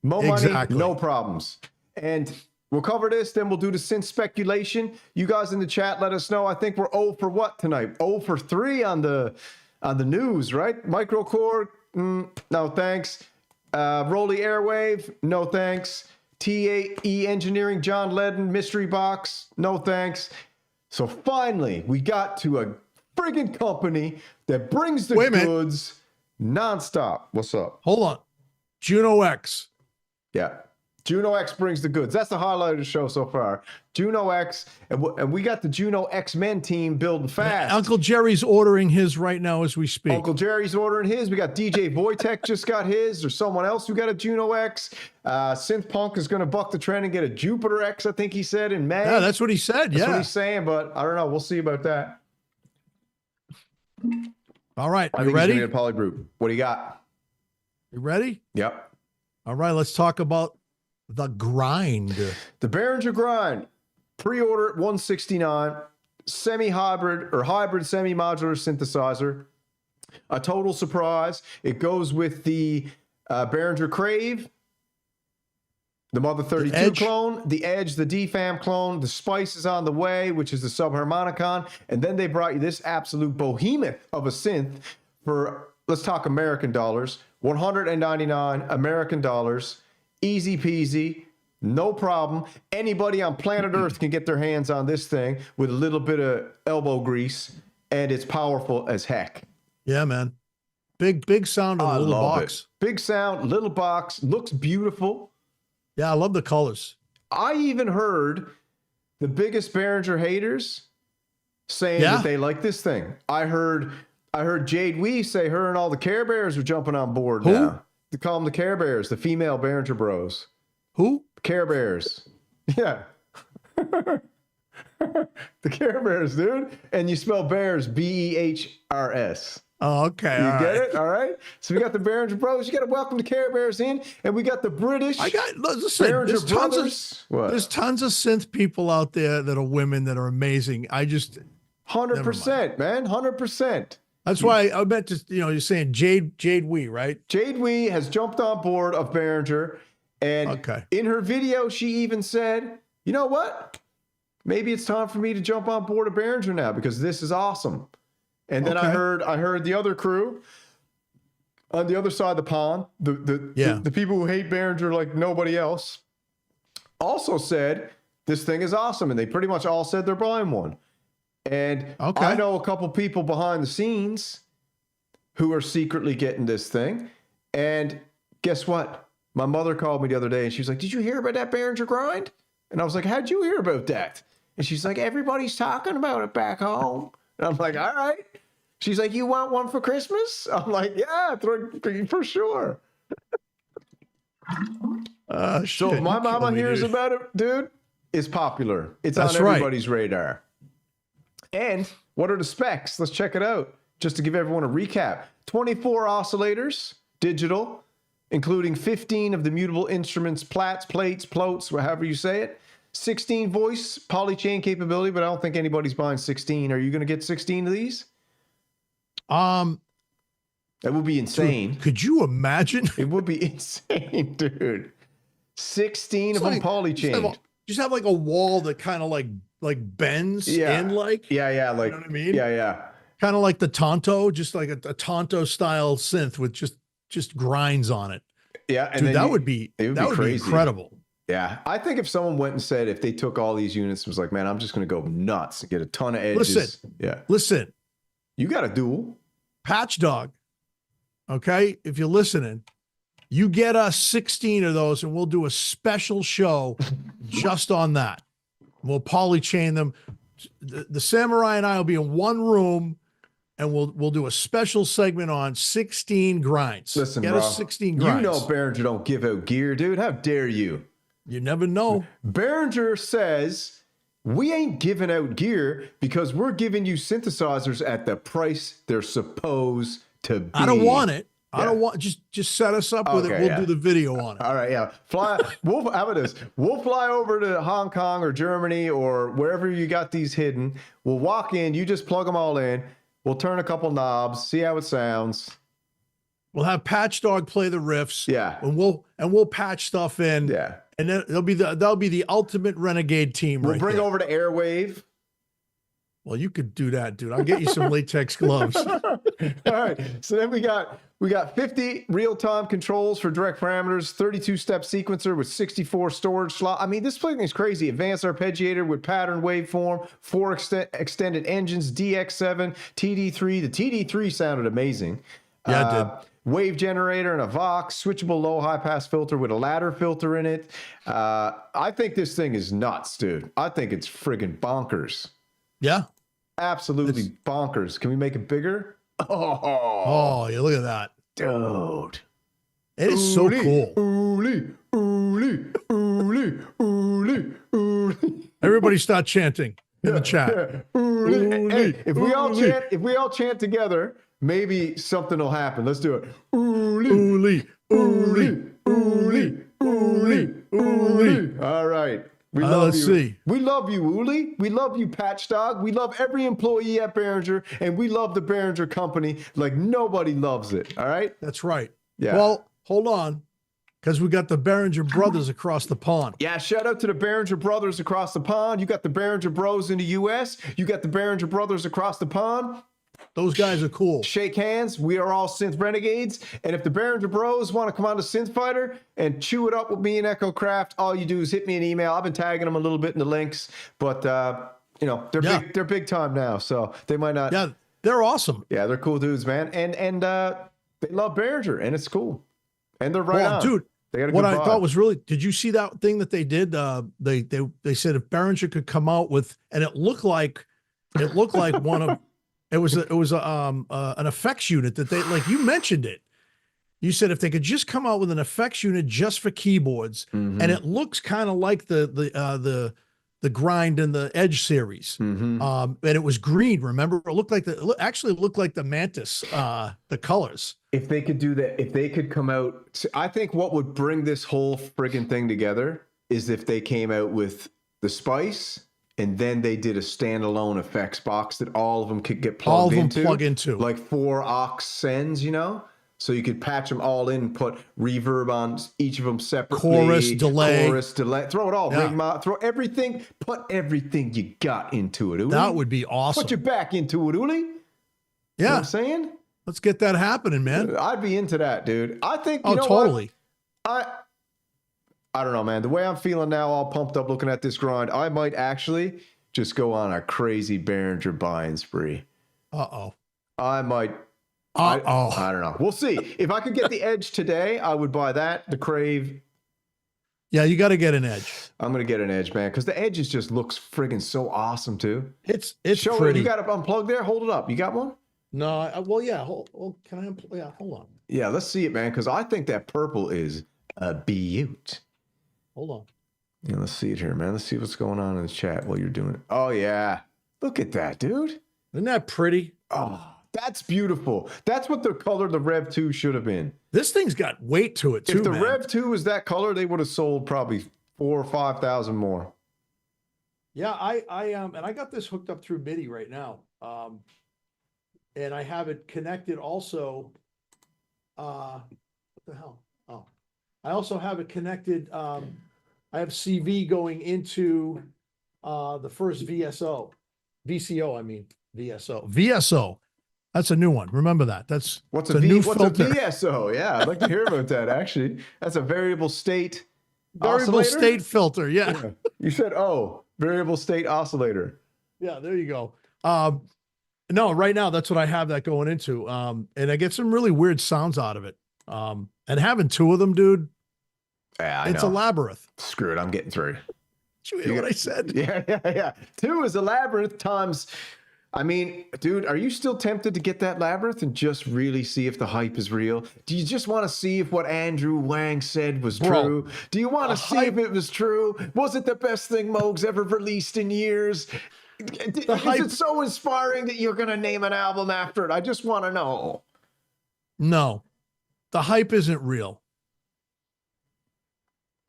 Mo money, no problems. And we'll cover this, then we'll do the synth speculation. You guys in the chat, let us know. I think we're 0 for what tonight? 0 for 3 on the news, right? microKorg, no thanks. Roli airwave, no thanks. TAE engineering, John Lennon, mystery box, no thanks. So finally, we got to a friggin' company that brings the goods nonstop. What's up? Hold on. Juno X. Yeah. Juno X brings the goods. That's the highlight of the show so far. Juno X, and we got the Juno X-Men team building fast. Uncle Jerry's ordering his right now as we speak. Uncle Jerry's ordering his. We got DJ Wojtek just got his. There's someone else who got a Juno X. Synth Punk is going to buck the trend and get a Jupiter X, I think he said, in May. Yeah, that's what he said. That's what he's saying, but I don't know. We'll see about that. All right. I You think ready? he's gonna get a polygroup. What do you got? You ready? Yep. All right. Let's talk about the grind. The Behringer Grind, pre-order at $169, semi-hybrid or hybrid semi-modular synthesizer. A total surprise. It goes with the Behringer Crave, the Mother 32 clone, the Edge, the DFAM clone, the Spice is on the way, which is the Subharmonicon, and then they brought you this absolute behemoth of a synth for, let's talk American dollars, 199 American dollars. Easy peasy, no problem. Anybody on planet Earth can get their hands on this thing with a little bit of elbow grease, and it's powerful as heck. Yeah, man. Big sound on the little box. It. Big sound, little box, looks beautiful. Yeah, I love the colors. I even heard the biggest Behringer haters saying that they like this thing. I heard Jade Wee say her and all the Care Bears are jumping on board now. They call them the Care Bears, the female Behringer Bros. Who? Care Bears. Yeah. The Care Bears, dude. And you spell bears, Behrs. Oh, okay. You get it? All right. So we got the Behringer Bros. You got to welcome the Care Bears in. And we got the British listen, Behringer Brothers. There's tons of synth people out there that are women that are amazing. 100%, man. 100%. That's why I meant to, you're saying Jade Wee, right? Jade Wee has jumped on board of Behringer, and in her video, she even said, you know what? Maybe it's time for me to jump on board of Behringer now because this is awesome. And then I heard the other crew on the other side of the pond, the people who hate Behringer like nobody else, also said this thing is awesome, and they pretty much all said they're buying one. And I know a couple people behind the scenes who are secretly getting this thing. And guess what? My mother called me the other day and she was like, did you hear about that Behringer Grind? And I was like, how'd you hear about that? And she's like, everybody's talking about it back home. And I'm like, all right. She's like, you want one for Christmas? I'm like, yeah, for sure. So if my mama hears about it, dude, it's popular. It's on everybody's radar. And what are the specs? Let's check it out. Just to give everyone a recap. 24 oscillators, digital, including 15 of the mutable instruments, plats, plates, floats, however you say it. 16 voice polychain capability, but I don't think anybody's buying 16. Are you going to get 16 of these? That would be insane. Dude, could you imagine? It would be insane, dude. 16 of them polychained. Just have like a wall that kind of like bends in like. Yeah. Like, you know what I mean? Yeah. Kind of like the Tonto, just like a Tonto style synth with just grinds on it. Yeah. And dude, that would be incredible. Yeah. I think if someone went and said, if they took all these units and was like, man, I'm just going to go nuts and get a ton of edges. Listen. You got a dual. Patch Dog. Okay. If you're listening, you get us 16 of those and we'll do a special show just on that. We'll polychain them. The Samurai and I will be in one room and we'll do a special segment on 16 grinds. Listen, get us 16 grinds. You know Behringer don't give out gear, dude. How dare you? You never know. Behringer says we ain't giving out gear because we're giving you synthesizers at the price they're supposed to be. I don't want it. I don't want, just set us up with it. We'll do the video on it. All right, yeah. How about this? We'll fly over to Hong Kong or Germany or wherever you got these hidden. We'll walk in, you just plug them all in. We'll turn a couple knobs, see how it sounds. We'll have Patch Dog play the riffs. Yeah. And we'll patch stuff in. Yeah. And then that'll be the ultimate renegade team. We'll bring over to Airwave. Well, you could do that, dude. I'll get you some latex gloves. All right. So then we got 50 real-time controls for direct parameters, 32-step sequencer with 64 storage slots. I mean, this thing is crazy. Advanced arpeggiator with pattern waveform, 4 extended engines, DX7, TD3. The TD3 sounded amazing. Yeah, it did. wave generator and a Vox, switchable low high pass filter with a ladder filter in it. I think this thing is nuts, dude. I think it's friggin' bonkers. Yeah. Absolutely bonkers. Can we make it bigger? Oh, yeah, look at that. Dude. It is so cool. Everybody start chanting in the chat. Hey, if we all chant together, maybe something will happen. Let's do it. All right. We love let's you. see. We love you, Uli. We love you, Patch Dog. We love every employee at Behringer, and we love the Behringer company like nobody loves it. All right? That's right. Yeah. Well, hold on, because we got the Behringer brothers across the pond. Yeah, shout out to the Behringer brothers across the pond. You got the Behringer bros in the U.S. You got the Behringer brothers across the pond. Those guys are cool. Shake hands. We are all synth renegades. And if the Behringer bros want to come on to Synth Fighter and chew it up with me and ECHOKRAFT, all you do is hit me an email. I've been tagging them a little bit in the links, but you know, they're big time now, so they might not. Yeah, they're awesome. Yeah, they're cool dudes, man. And they love Behringer, and it's cool. And they're right on. Dude. They got a What good I vibe. thought was really, did you see that thing that they did? They said if Behringer could come out with, and it looked like one of, it was an effects unit that they, like you mentioned it. You said if they could just come out with an effects unit just for keyboards, and it looks kind of like the Grind and the Edge series, and it was green. Remember, it looked like actually looked like the Mantis, the colors. If they could do that, if they could come out, I think what would bring this whole friggin' thing together is if they came out with the Spice and then they did a standalone effects box that all of them could get plugged into. Like 4 aux sends, you know? So you could patch them all in, put reverb on each of them separately. Chorus, delay. Throw it all. Yeah. Ring mod, throw everything. Put everything you got into it, Uli. That would be awesome. Put your back into it, Uli. You know what I'm saying? Let's get that happening, man. I'd be into that, dude. I think, you know totally. what? I don't know, man. The way I'm feeling now, all pumped up looking at this grind, I might actually just go on a crazy Behringer buying spree. I might. I don't know. We'll see. If I could get the Edge today, I would buy that. The Crave. Yeah, you got to get an Edge. I'm going to get an Edge, man, because the Edge just looks friggin' so awesome, too. It's Show pretty. it. You got it unplugged there? Hold it up. You got one? No, well, yeah. Hold on. Yeah, let's see it, man, because I think that purple is a beaut. Hold on. Yeah, let's see it here, man. Let's see what's going on in the chat while you're doing it. Oh, yeah. Look at that, dude. Isn't that pretty? Oh, that's beautiful. That's what the color the Rev 2 should have been. This thing's got weight to it, too, If the man. Rev 2 was that color, they would have sold probably 4,000 or 5,000 more. Yeah, and I got this hooked up through MIDI right now. And I have it connected also. What the hell? Oh, I also have it connected. I have CV going into the first VSO. VCO, I mean VSO. VSO. That's a new one. Remember that. That's What's a a new what's filter. a VSO? Yeah, I'd like to hear about that, actually. That's a variable state Variable oscillator? state filter. Yeah. You said, variable state oscillator. Yeah, there you go. No, right now that's what I have that going into. And I get some really weird sounds out of it. And having 2 of them, dude, Yeah, it's a labyrinth. Screw it, I'm getting 3. Did you hear what I said? Yeah. 2 is a labyrinth times. I mean, dude, are you still tempted to get that labyrinth and just really see if the hype is real? Do you just want to see if what Andrew Wang said was true? Do you want to see if it was true? Was it the best thing Moog's ever released in years? Is it so inspiring that you're going to name an album after it? I just want to know. No, the hype isn't real.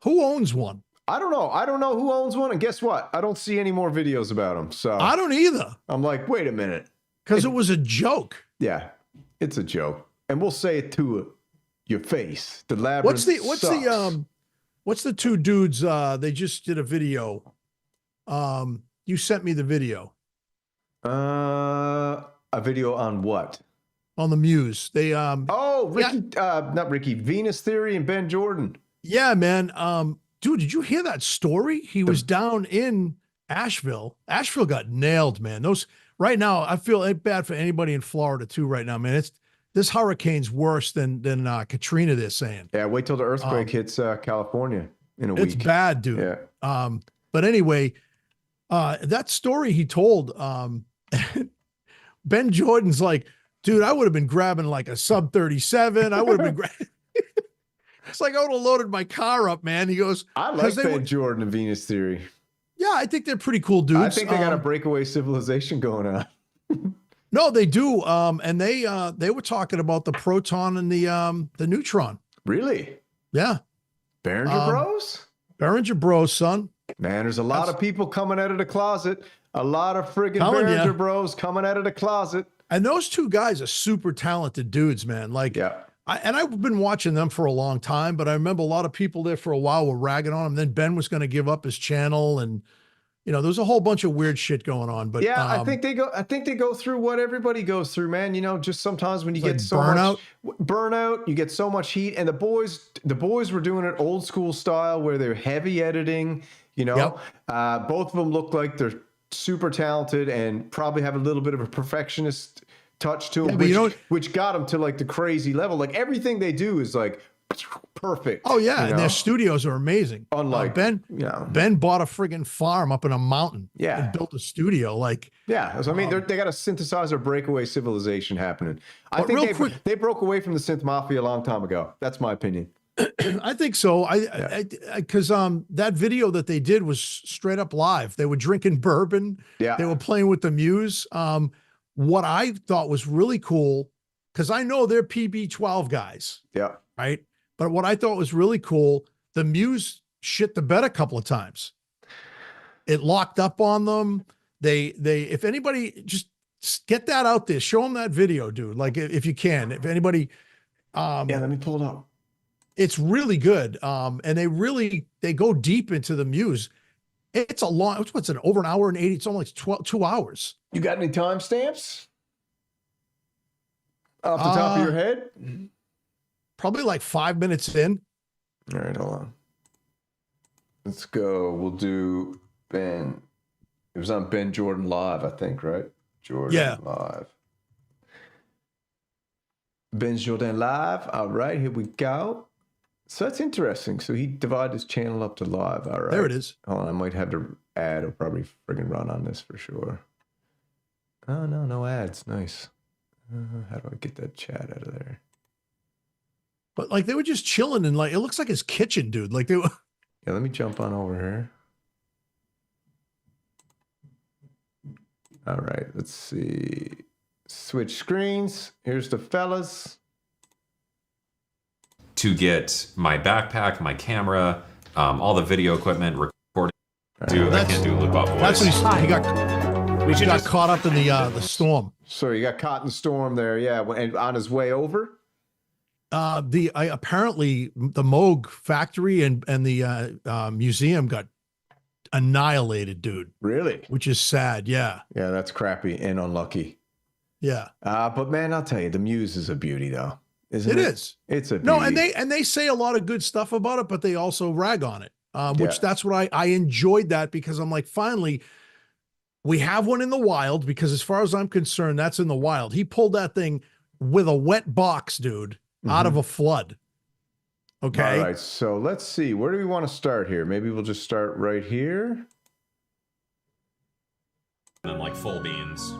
Who owns one? I don't know. I don't know who owns one. And guess what? I don't see any more videos about them. So I don't either. I'm like, wait a minute. Because it was a joke. Yeah, it's a joke. And we'll say it to your face. The labyrinth what's the 2 dudes? They just did a video. You sent me the video. A video on what? On the Muse. They Ricky, not Ricky, Venus Theory and Ben Jordan. Yeah, man. Dude, did you hear that story? He was down in Asheville. Asheville got nailed, man. Those right now, I feel bad for anybody in Florida too right now, man. this hurricane's worse than Katrina. They're saying. Yeah, wait till the earthquake hits California in a week. It's bad, dude. Yeah. But anyway, that story he told, Ben Jordan's like, dude, I would have been grabbing like a sub 37. I would have been grabbing. It's like I would have loaded my car up, man. He goes, I like Ben Jordan and Venus Theory. Yeah, I think they're pretty cool dudes. I think they got a breakaway civilization going on. No, they do. And they were talking about the proton and the neutron. Really? Yeah. Behringer Bros? Behringer Bros, son. Man, there's a lot of people coming out of the closet. A lot of friggin' Behringer Bros coming out of the closet. And those two guys are super talented dudes, man. Like, yeah. I've been watching them for a long time, but I remember a lot of people there for a while were ragging on him. Then Ben was going to give up his channel, and there was a whole bunch of weird shit going on. But yeah, I think they go through what everybody goes through, man. Just sometimes when you get so much burnout, you get so much heat. And the boys were doing it old school style where they're heavy editing. Both of them look like they're super talented and probably have a little bit of a perfectionist touch to them, which got them to like the crazy level. Like everything they do is like perfect. Oh yeah, and their studios are amazing. Unlike Ben bought a friggin' farm up in a mountain. Yeah, and built a studio. Like so I mean, they got a synthesizer breakaway civilization happening. I think they broke away from the synth mafia a long time ago. That's my opinion. I think so. Because that video that they did was straight up live. They were drinking bourbon. Yeah, they were playing with the Muse. What I thought was really cool, because I know they're PB12 guys. Yeah. Right. But what I thought was really cool, the Muse shit the bed a couple of times. It locked up on them. If anybody, just get that out there, show them that video, dude. Like if you can, if anybody, let me pull it up. It's really good. And they go deep into the Muse. It's a long, what's it, over an hour and 80, it's almost 2 hours. You got any timestamps off the top of your head? Probably like 5 minutes in. All right, hold on. Let's go. We'll do Ben. It was on Ben Jordan Live, I think, right? Jordan Live. Ben Jordan Live. All right, here we go. So that's interesting. So he divided his channel up to live. All right. There it is. Hold on, I might have to ad. I'll probably friggin' run on this for sure. Oh, no ads. Nice. How do I get that chat out of there? But like they were just chilling and like, it looks like his kitchen, dude. Like they were. Yeah, let me jump on over here. All right, let's see. Switch screens. Here's the fellas. To get my backpack, my camera, all the video equipment, recording. Dude, I can't do loop up voice. That's what he got caught up in the storm. So he got caught in the storm there, yeah. And on his way over? Apparently the Moog factory and the museum got annihilated, dude. Really? Which is sad, yeah. Yeah, that's crappy and unlucky. Yeah. But man, I'll tell you, the Muse is a beauty though. Isn't it? It is. It's a beauty. No, and they say a lot of good stuff about it, but they also rag on it. Which that's what I enjoyed that, because I'm like, finally, we have one in the wild, because as far as I'm concerned, that's in the wild. He pulled that thing with a wet box, dude, out of a flood. Okay. All right. So let's see. Where do we want to start here? Maybe we'll just start right here. And then like full beans.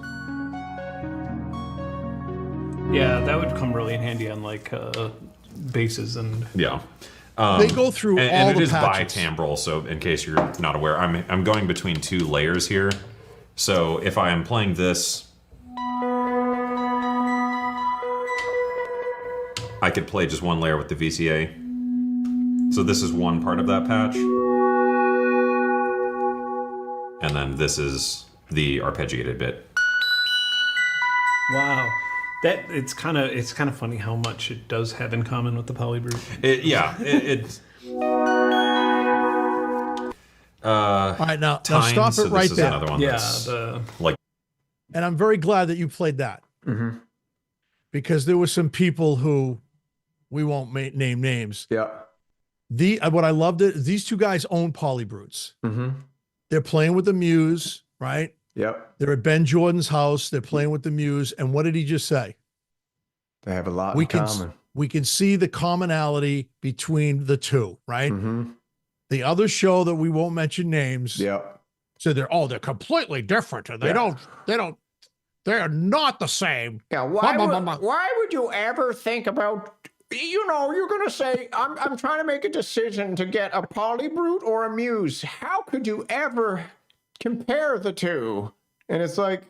Yeah, that would come really in handy on like basses and yeah. They go through and all it the is patches. bitimbral, so in case you're not aware, I'm going between two layers here. So if I am playing this, I could play just one layer with the VCA. So this is one part of that patch. And then this is the arpeggiated bit. wow. That it's kind of funny how much it does have in common with the polybrute. All right, now stop it right there. Another one that's like. And I'm very glad that you played that, because there were some people who we won't name names. Yeah. What I loved it. These two guys own polybrutes. They're playing with the Muse, right? Yep. They're at Ben Jordan's house. They're playing with the Muse. And what did he just say? They have a lot we in common. We can see the commonality between the two, right? Mm-hmm. The other show that we won't mention names. Yep. So they're completely different, and they're not the same. Yeah. Why would you ever think about, you're going to say, I'm trying to make a decision to get a polybrute or a muse. How could you ever compare the two? And it's like,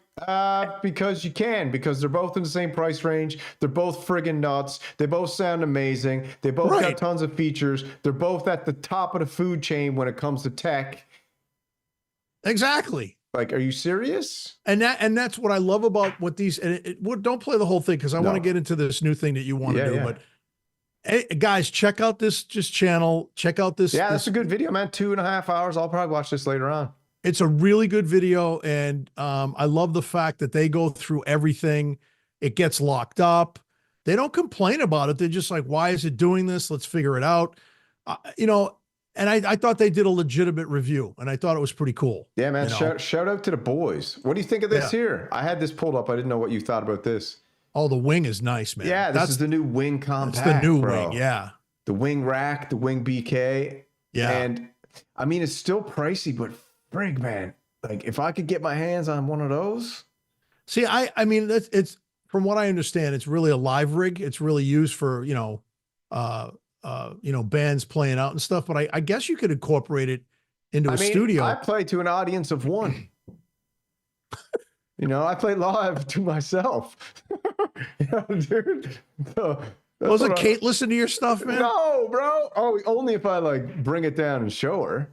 because you can, because they're both in the same price range. They're both friggin' nuts. They both sound amazing. They both got tons of features. They're both at the top of the food chain when it comes to tech. Exactly. Like, are you serious? And that's what I love about what these, and don't play the whole thing, because I want to get into this new thing that you want to do. But hey, guys, check out this channel. Check out this. Yeah, that's a good video, man. 2.5 hours. I'll probably watch this later on. It's a really good video, and I love the fact that they go through everything. It gets locked up. They don't complain about it. They're just like, why is it doing this? Let's figure it out. And I thought they did a legitimate review, and I thought it was pretty cool. Yeah, man. Shout out to the boys. What do you think of this here? I had this pulled up. I didn't know what you thought about this. Oh, the wing is nice, man. Yeah, this is the new wing compact. It's the new wing, yeah. The wing rack, the wing BK. Yeah. And I mean, it's still pricey, but frig, man. Like, if I could get my hands on one of those. See, I mean, it's from what I understand, it's really a live rig. It's really used for, bands playing out and stuff. But I guess you could incorporate it into a studio. I play to an audience of one. I play live to myself. Dude. Wasn't Kate listen to your stuff, man? No, bro. Oh, only if I like bring it down and show her.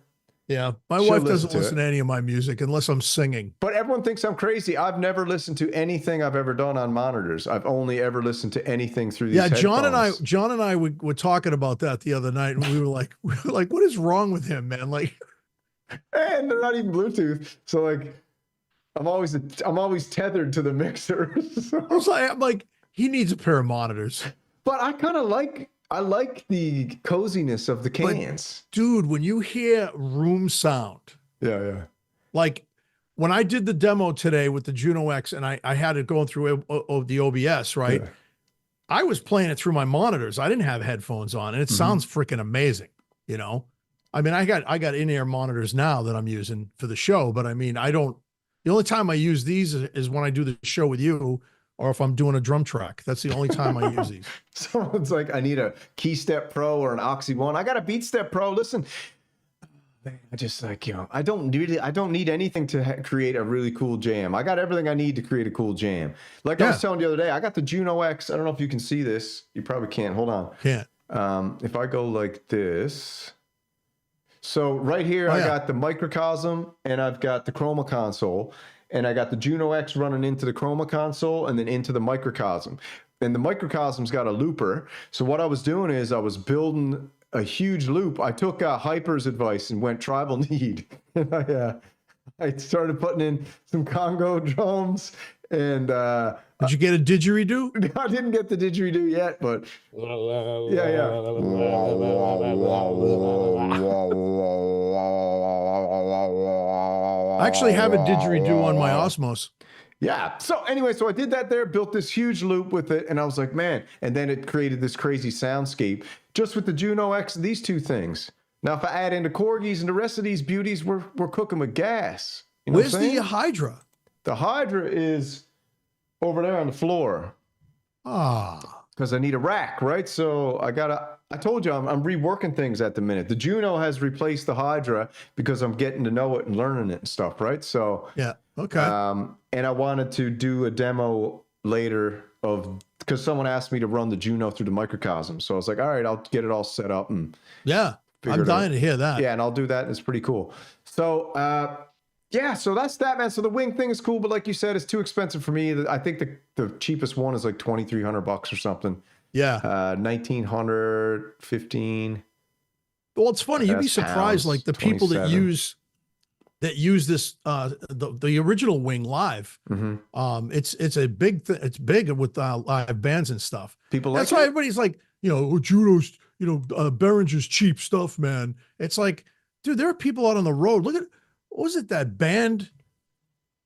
Yeah, my wife doesn't listen to any of my music unless I'm singing. But everyone thinks I'm crazy. I've never listened to anything I've ever done on monitors. I've only ever listened to anything through these headphones. John and I were talking about that the other night, and we were like, what is wrong with him, man? Like, and they're not even Bluetooth. So like, I'm always tethered to the mixer. So. I'm like, he needs a pair of monitors. But I kind of like the coziness of the cans. But, dude, when you hear room sound. Yeah. Like when I did the demo today with the Juno X, and I had it going through the OBS, right? Yeah. I was playing it through my monitors. I didn't have headphones on, and it sounds freaking amazing. I mean, I got in-ear monitors now that I'm using for the show, but I mean, the only time I use these is when I do the show with you, or if I'm doing a drum track. That's the only time I use these. Someone's like, I need a KeyStep Pro or an Oxy One. I got a BeatStep Pro. Listen, I just like, I don't need anything to create a really cool jam. I got everything I need to create a cool jam. Like I was telling you the other day, I got the Juno X. I don't know if you can see this. You probably can't. Hold on. Can't. If I go like this. So right here, I got the microcosm, and I've got the chroma console. And I got the Juno X running into the chroma console and then into the microcosm. And the microcosm's got a looper. So what I was doing is I was building a huge loop. I took Hyper's advice and went tribal need. And I started putting in some Congo drums. And did you get a didgeridoo? I didn't get the didgeridoo yet, but yeah. I actually have a didgeridoo on my Osmos. Yeah. So anyway, so I did that there, built this huge loop with it, and I was like, man, and then it created this crazy soundscape just with the Juno X and these two things. Now, if I add in the Corgis and the rest of these beauties, we're cooking with gas. Where's the Hydra? The Hydra is over there on the floor. Because I need a rack, right? So I told you I'm reworking things at the minute. The Juno has replaced the Hydra because I'm getting to know it and learning it and stuff, right? So yeah, okay. And I wanted to do a demo later because someone asked me to run the Juno through the microcosm. So I was like, all right, I'll get it all set up and I'm dying to hear that. Yeah, and I'll do that. It's pretty cool. So yeah, so that's that, man. So the wing thing is cool, but like you said, it's too expensive for me. I think the cheapest one is like $2,300 or something. Yeah. 1,900, 15. Well, it's funny. You'd be surprised, like the people that use this, the original wing live. It's a big thing. It's big with live bands and stuff. That's why everybody's like, Juno's, Behringer's cheap stuff, man. It's like, dude, there are people out on the road. Look at, what was it, that band?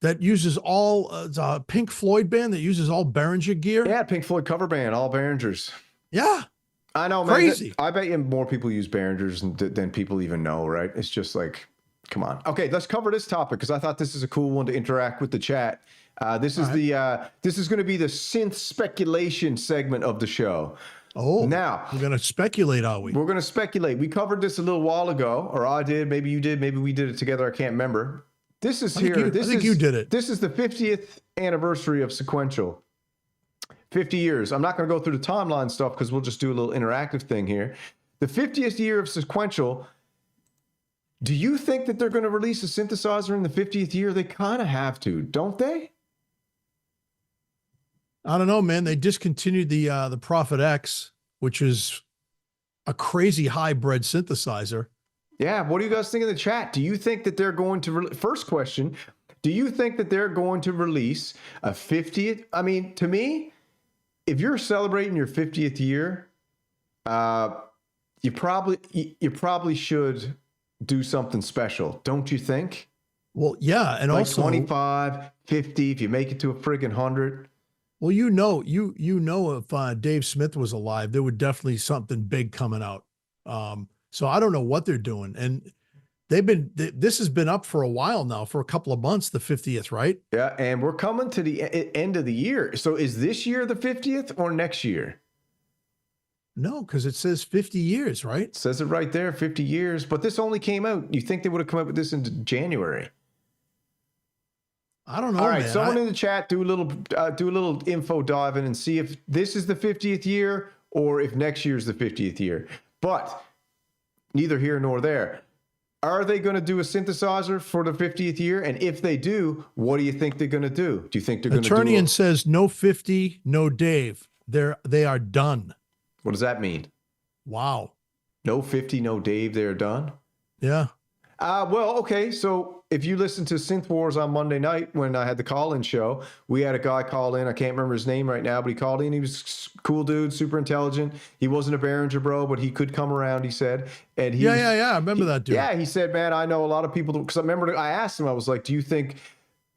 that uses all it's a Pink Floyd band that uses all Behringer gear. Yeah, Pink Floyd cover band, all Behringers. Yeah. I know, man. Crazy. I bet you more people use Behringers than people even know, right? It's just like, come on. Okay, let's cover this topic because I thought this is a cool one to interact with the chat. This is going to be the synth speculation segment of the show. Oh, now we're going to speculate, are we? We're going to speculate. We covered this a little while ago, or I did, maybe you did, maybe we did it together. I can't remember. This is here. I think you did it. This is the 50th anniversary of Sequential. 50 years. I'm not going to go through the timeline stuff because we'll just do a little interactive thing here. The 50th year of Sequential. Do you think that they're going to release a synthesizer in the 50th year? They kind of have to, don't they? I don't know, man. They discontinued the Prophet X, which is a crazy hybrid synthesizer. Yeah. What do you guys think in the chat? Do you think that they're going to first question, do you think that they're going to release a 50th? I mean, to me, if you're celebrating your 50th year, you probably should do something special, don't you think? Well, yeah, and like also 25, 50, if you make it to a friggin' 100. Well, you know, if Dave Smith was alive, there would definitely something big coming out. So I don't know what they're doing, and this has been up for a while now, for a couple of months, the 50th, right? Yeah, and we're coming to the end of the year. So is this year the 50th or next year? No, because it says 50 years, right? It says it right there, 50 years. But this only came out. You think they would have come up with this in January? I don't know. All right, man. someone in the chat do a little info diving and see if this is the 50th year or if next year is the 50th year. But neither here nor there. Are they going to do a synthesizer for the 50th year? And if they do, what do you think they're going to do? Do you think they're going to do? Eternian says no 50, no Dave. They are done. What does that mean? Wow. No 50, no Dave. They're done. Yeah. Well, okay. So if you listen to Synth Wars on Monday night when I had the call-in show, we had a guy call in. I can't remember his name right now, but he called in. He was a cool dude, super intelligent. He wasn't a Behringer bro, but he could come around, he said. And he I remember that dude. Yeah, he said, man, I know a lot of people, because I remember I asked him, I was like, do you think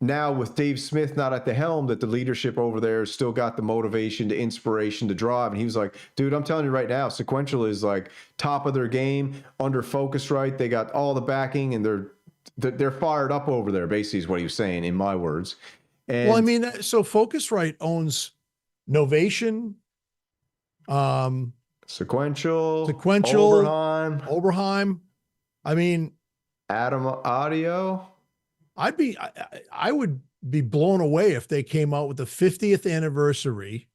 now with Dave Smith not at the helm that the leadership over there still got the motivation, the inspiration, the drive? And he was like, dude, I'm telling you right now, Sequential is like top of their game, under Focusrite. They got all the backing and they're fired up over there, basically is what he was saying in my words. And well, I mean, so Focusrite owns Novation, Sequential, Oberheim. I mean, Atom Audio. I would be blown away if they came out with the 50th anniversary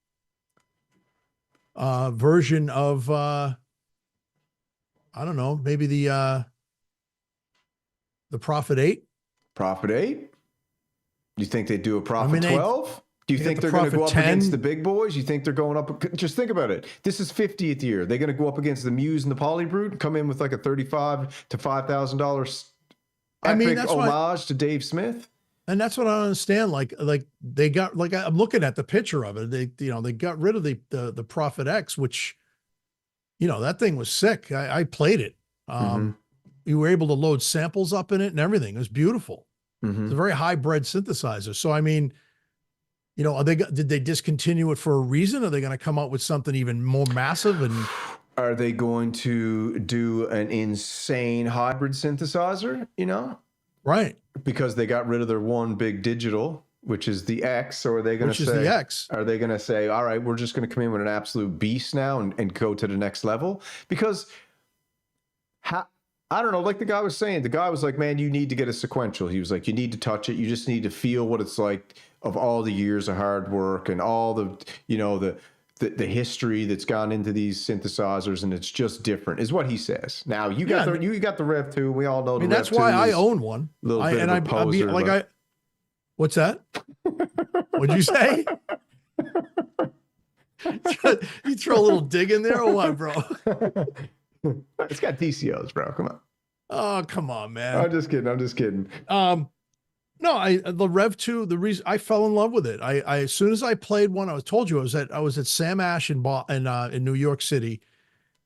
version of I don't know, maybe the Prophet 8. Prophet 8? You think they do a Prophet 12? Do you think they're going to go up 10? Against the big boys? You think they're going up? Just think about it. This is 50th year. They're going to go up against the Muse and the Polybrute, come in with like a $35,000 to $5,000 epic homage to Dave Smith. And that's what I don't understand. Like they got, like, I'm looking at the picture of it. They got rid of the Prophet X, which, that thing was sick. I played it. You were able to load samples up in it and everything. It was beautiful. It's a very hybrid synthesizer. So, I mean, did they discontinue it for a reason? Are they going to come out with something even more massive? And are they going to do an insane hybrid synthesizer? Right. Because they got rid of their one big digital, which is the X, or are they going to say, the X. Are they going to say, all right, we're just going to come in with an absolute beast now and go to the next level? Because I don't know, like the guy was saying, the guy was like, man, you need to get a Sequential. He was like, you need to touch it. You just need to feel what it's like of all the years of hard work and all the history that's gone into these synthesizers, and it's just different, is what he says. Now you got the Rev 2. We all know. I mean, that's why I own one. What's that? What'd you say? You throw a little dig in there or what, bro? It's got DCOs, bro. Come on. Oh, come on, man. I'm just kidding. No, the Rev 2, the reason I fell in love with it, I as soon as I played one, I was at Sam Ash in New York City,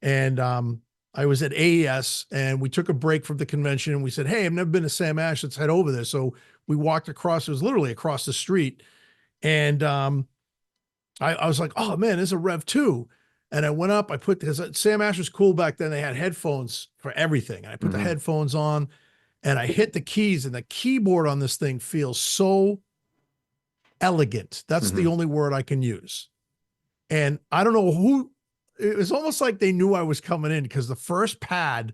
and I was at AES, and we took a break from the convention, and we said, hey, I've never been to Sam Ash, let's head over there. So we walked across, it was literally across the street. And I was like, oh man, there's a Rev 2. And I went up, because Sam Ash was cool back then. They had headphones for everything. And I put the headphones on and I hit the keys, and the keyboard on this thing feels so elegant. That's the only word I can use. And I don't know who, it was almost like they knew I was coming in, because the first pad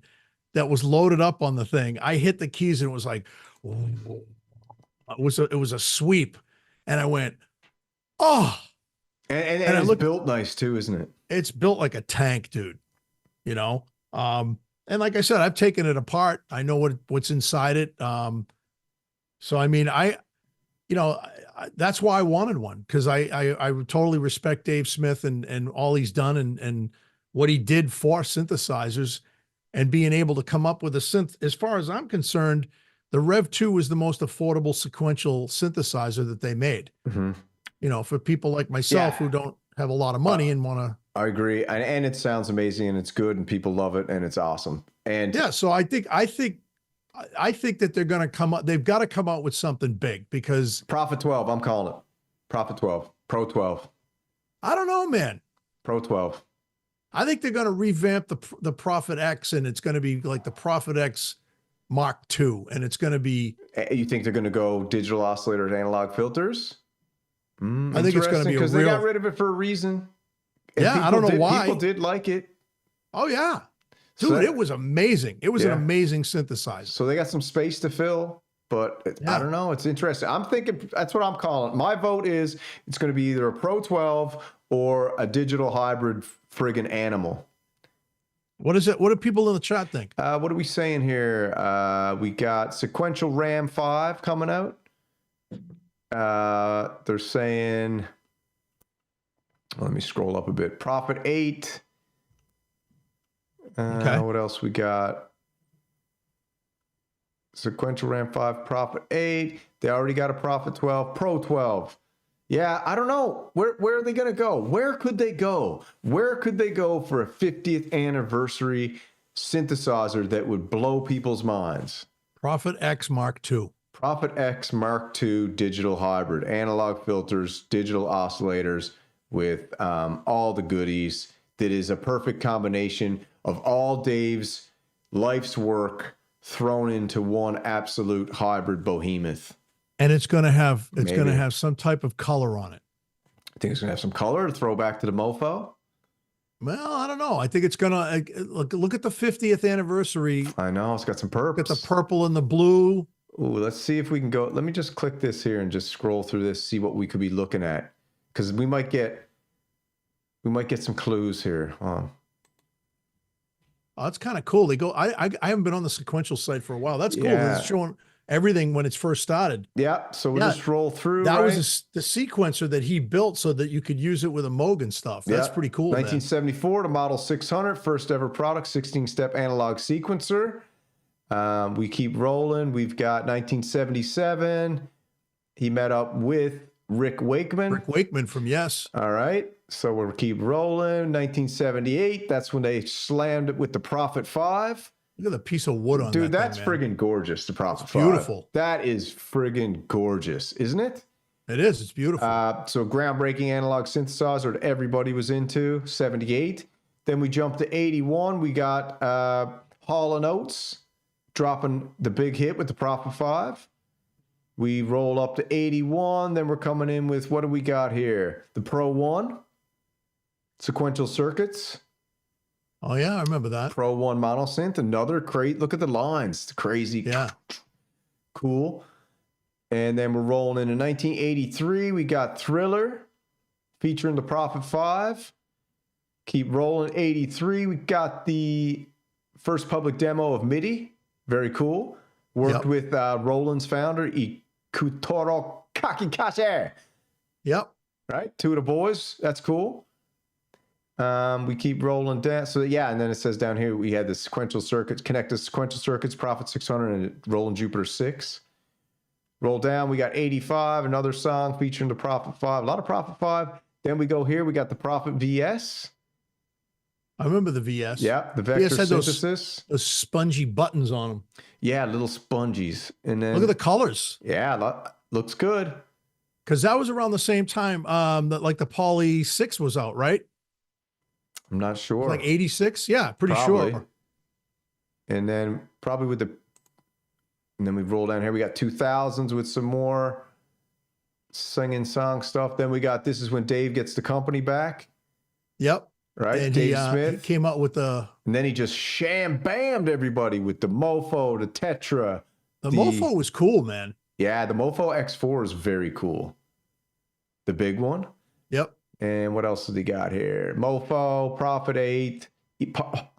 that was loaded up on the thing, I hit the keys and it was like, it was a sweep. And I went, oh. And it's built nice too, isn't it? It's built like a tank, dude. You know? And like I said, I've taken it apart. I know what's inside it. So, I mean, that's why I wanted one, because I totally respect Dave Smith and all he's done and what he did for synthesizers, and being able to come up with a synth. As far as I'm concerned, the Rev 2 was the most affordable sequential synthesizer that they made. You know, for people like myself who don't have a lot of money and want to. I agree. And it sounds amazing, and it's good, and people love it, and it's awesome. And yeah, so I think that they're going to come up. They've got to come out with something big, because Prophet 12, I'm calling it. Prophet 12, Pro 12. I don't know, man. Pro 12. I think they're going to revamp the Prophet X, and it's going to be like the Prophet X Mark II, and it's going to be. You think they're going to go digital oscillators, analog filters? I think it's going to be because they got rid of it for a reason. And I don't know why. People did like it. Oh yeah, dude, it was amazing. It was an amazing synthesizer. So they got some space to fill, but I don't know. It's interesting. I'm thinking that's what I'm calling it. My vote is it's going to be either a Pro 12 or a digital hybrid friggin' animal. What is it? What do people in the chat think? What are we saying here? We got Sequential RAM 5 coming out. They're saying, let me scroll up a bit. Prophet 8. What else we got? Sequential RAM 5, Prophet 8. They already got a Prophet 12, Pro 12. Yeah, I don't know. Where are they going to go? Where could they go? Where could they go for a 50th anniversary synthesizer that would blow people's minds? Prophet X Mark II. Prophet X Mark II digital hybrid, analog filters, digital oscillators with all the goodies. That is a perfect combination of all Dave's life's work thrown into one absolute hybrid behemoth. And it's going to have some type of color on it. I think it's going to have some color to throw back to the mofo. Well, I don't know. I think it's going to look at the 50th anniversary. I know it's got some purples. Look at the purple and the blue. Ooh, let's see if we can go. Let me just click this here and just scroll through this, see what we could be looking at, because we might get some clues here. Oh, that's kind of cool. They go. I haven't been on the Sequential site for a while. That's cool. Yeah. It's showing everything when it's first started. Yeah. So we'll just roll through. That was the sequencer that he built so that you could use it with a Moog and stuff. That's pretty cool. 1974 to Model 600, first ever product, 16-step analog sequencer. We keep rolling. We've got 1977. He met up with Rick Wakeman. Rick Wakeman from Yes. All right. So we'll keep rolling. 1978. That's when they slammed it with the Prophet 5. Look at the piece of wood on that. Dude, that's thing, man. friggin' gorgeous, the Prophet 5. Beautiful. That is friggin' gorgeous, isn't it? It is. It's beautiful. So groundbreaking analog synthesizer that everybody was into, 78. Then we jumped to 81. We got Hall & Oates dropping the big hit with the Prophet 5. We roll up to 81. Then we're coming in with, what do we got here? The Pro 1. Sequential Circuits. Oh, yeah, I remember that. Pro 1 monosynth. Another great. Look at the lines. It's crazy. Yeah. Cool. And then we're rolling into 1983. We got Thriller featuring the Prophet 5. Keep rolling. 83. We got the first public demo of MIDI. Very cool. Worked with Roland's founder, Ikutoro Kakikashi. Yep. Right? Two of the boys. That's cool. We keep rolling down. So yeah, and then it says down here we had the sequential circuits, connected sequential circuits, Prophet 600 and Roland Jupiter 6. Roll down, we got 85, another song featuring the Prophet 5. A lot of Prophet 5. Then we go here, we got the Prophet VS. I remember the VS. Yeah, the Vector VS had synthesis. those spongy buttons on them. Yeah, little spongies. And then Look at the colors. yeah, looks good. Because that was around the same time that like the Poly 6 was out, right? I'm not sure. Like 86? Yeah, pretty Probably. sure. And then probably with and then we roll down here. We got 2000s with some more singing song stuff. Then we got, this is when Dave gets the company back. Yep. Right? And Dave he Smith. came out with the... And then he just sham-bammed everybody with the Mofo, the Tetra. The Mofo was cool, man. Yeah, the Mofo X4 is very cool. The big one. Yep. And what else has he got here? Mofo, Prophet 8, the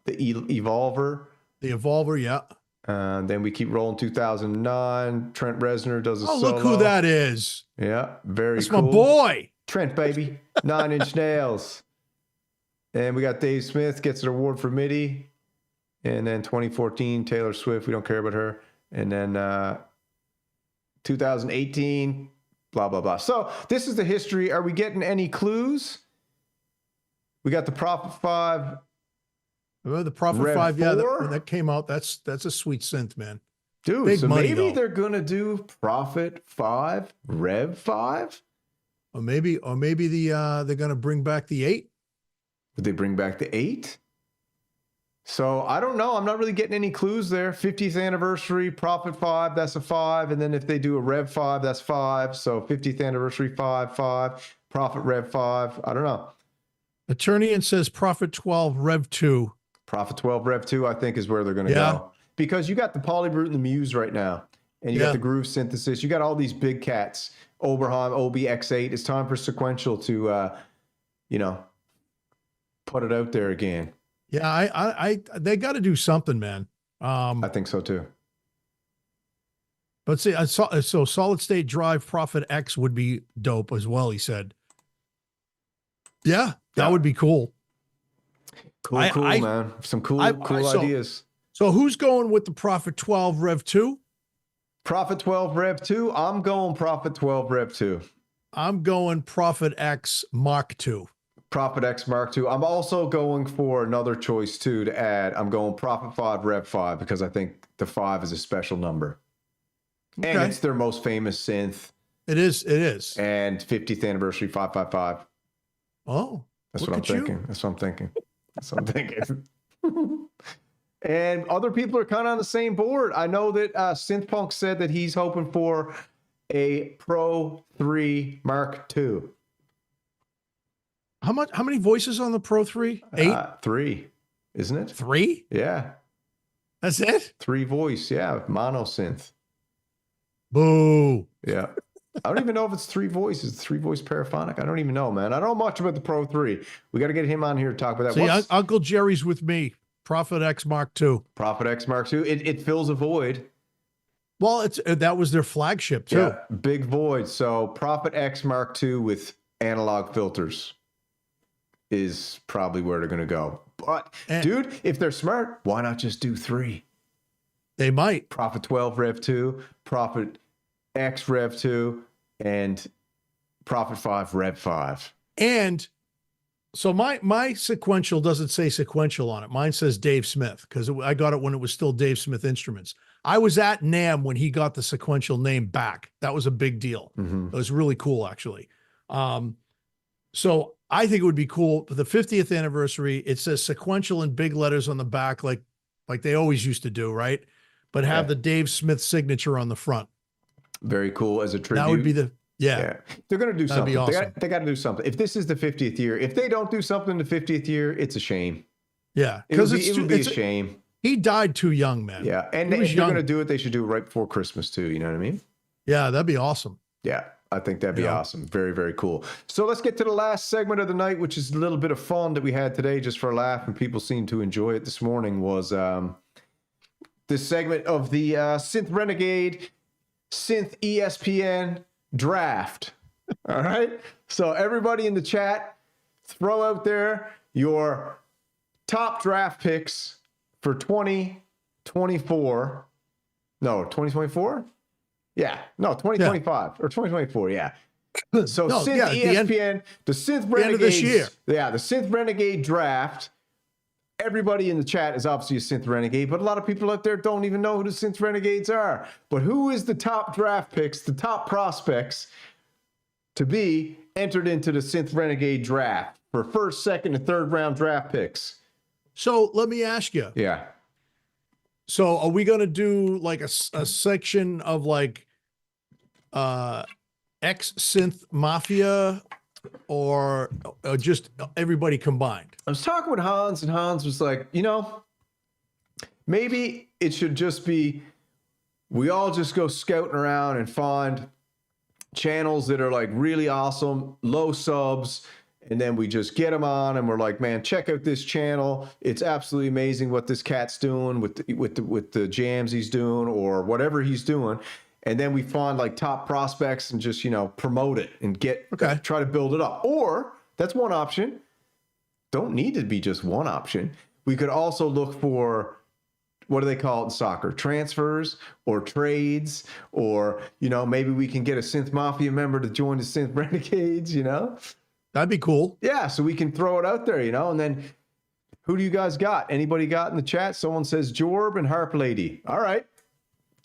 Evolver. The Evolver, yeah. Then we keep rolling 2009. Trent Reznor does a solo. Look who that is. Yeah, very That's cool. my boy. Trent, baby. 9 Inch Nails. And we got Dave Smith gets an award for MIDI. And then 2014, Taylor Swift. We don't care about her. And then 2018, blah, blah, blah. So this is the history. Are we getting any clues? We got the Prophet 5. Remember the Prophet Rev 5? Yeah, four? when that came out, that's a sweet synth, man. Dude, Big so money, maybe though. they're going to do Prophet 5, Rev 5? Or maybe they're going to bring back the 8. Would they bring back the 8? So I don't know. I'm not really getting any clues there. 50th anniversary, Prophet 5, that's a 5. And then if they do a Rev 5, that's 5. So 50th anniversary 5, Prophet Rev 5. I don't know. Eternian says Prophet 12, Rev 2. Prophet 12, Rev 2, I think is where they're going to go. Because you got the Polybrute and the Muse right now. And you got the Groove Synthesis. You got all these big cats. Oberheim, OBX8. It's time for Sequential to, put it out there again. Yeah, I they got to do something, man. I think so too. But see, so Solid State Drive Prophet X would be dope as well, he said. Yeah, that would be cool. Cool, man. Some cool ideas. So who's going with the Prophet 12 Rev 2? Prophet 12 Rev 2. I'm going Prophet 12 Rev 2. I'm going Prophet X Mark 2. Prophet X Mark II. I'm also going for another choice too to add. I'm going Prophet 5 Rev 5 because I think the 5 is a special number. Okay. And it's their most famous synth. It is. And 50th anniversary 555. Oh. That's what I'm thinking. That's what I'm thinking. And other people are kind of on the same board. I know that Synthpunk said that he's hoping for a Pro 3 Mark II. How many voices on the Pro 3? 8? 3, isn't it? 3? Yeah. That's it? 3 voice, yeah. Mono synth. Boo. Yeah. I don't even know if it's 3 voices, 3 voice paraphonic. I don't even know, man. I don't know much about the Pro 3. We got to get him on here to talk about that. See, Uncle Jerry's with me. Prophet X Mark II. Prophet X Mark II. It fills a void. Well, that was their flagship too. Yeah, big void. So Prophet X Mark II with analog filters is probably where they're going to go. But dude, if they're smart, why not just do 3? They might. Prophet 12 Rev 2, Prophet X Rev 2, and Prophet 5 Rev 5. And so my sequential doesn't say sequential on it. Mine says Dave Smith because I got it when it was still Dave Smith Instruments. I was at NAMM when he got the sequential name back. That was a big deal. Mm-hmm. It was really cool, actually. So I think it would be cool for the 50th anniversary. It says sequential in big letters on the back, like they always used to do, right? But have the Dave Smith signature on the front. Very cool as a tribute. That would be they're going to do something. Be awesome. They got to do something. If this is the 50th year, if they don't do something the 50th year, it's a shame. Yeah, because it would be a shame. He died too young, man. Yeah, and if they're going to do it, they should do it right before Christmas too. You know what I mean? Yeah, that'd be awesome. Yeah, I think that'd be awesome. Very, very cool. So let's get to the last segment of the night, which is a little bit of fun that we had today just for a laugh, and people seemed to enjoy it this morning, was this segment of the Synth Renegade Synth ESPN Draft. All right? So everybody in the chat, throw out there your top draft picks for 2024. No, 2024? Yeah. No, 2025 or 2024. Yeah. So Synth ESPN, the Synth Renegade. This year. Yeah, the Synth Renegade Draft. everybody in the chat is obviously a synth renegade, but a lot of people out there don't even know who the synth renegades are. But who is the top draft picks, the top prospects to be entered into the synth renegade draft for first, second, and third round draft picks? So let me ask you. Yeah. So are we going to do like a section of like X synth mafia or just everybody combined? I was talking with Hans, and Hans was like, you know, maybe it should just be, we all just go scouting around and find channels that are like really awesome, low subs, and then we just get them on, and we're like, man, check out this channel. It's absolutely amazing what this cat's doing with the jams he's doing or whatever he's doing. And then we find like top prospects and just, you know, promote it and try to build it up. Or that's one option. Don't need to be just one option. We could also look for, what do they call it in soccer? Transfers or trades, or, you know, maybe we can get a Synth Mafia member to join the Synth Renegades, you know? That'd be cool. Yeah, so we can throw it out there, you know? And then who do you guys got? Anybody got in the chat? Someone says Jorb and Harp Lady. All right.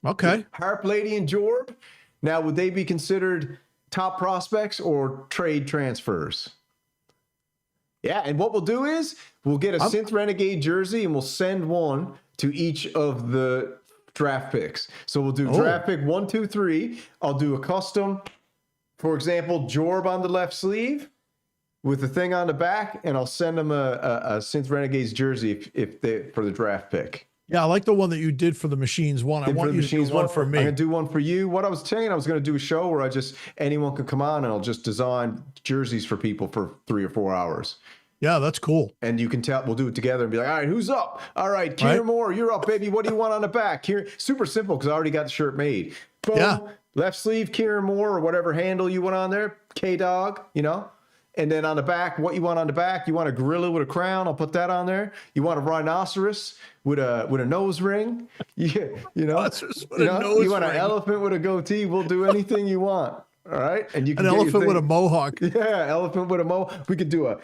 Okay. Harp Lady and Jorb. Now, would they be considered top prospects or trade transfers? Yeah, and what we'll do is we'll get a Synth Renegade jersey and we'll send one to each of the draft picks. So we'll do draft pick 1, 2, 3. I'll do a custom, for example, Jorb on the left sleeve with the thing on the back, and I'll send them a Synth Renegades jersey if they for the draft pick. Yeah, I like the one that you did for the Machines one. I want you to do one for me. I'm going to do one for you. What I was saying, I was going to do a show where anyone could come on and I'll just design jerseys for people for 3 or 4 hours. Yeah, that's cool. And you can tell, we'll do it together and be like, all right, who's up? All right, Kieran Moore, you're up, baby. What do you want on the back? Kieran, super simple because I already got the shirt made. Boom, yeah. Left sleeve, Kieran Moore, or whatever handle you want on there. K-Dog, you know? And then on the back, what you want on the back? You want a gorilla with a crown? I'll put that on there. You want a rhinoceros with a nose ring? Yeah, you know? You want an elephant with a goatee? We'll do anything you want. All right, and you can an elephant with a mohawk. Yeah, elephant with a mohawk. We could do a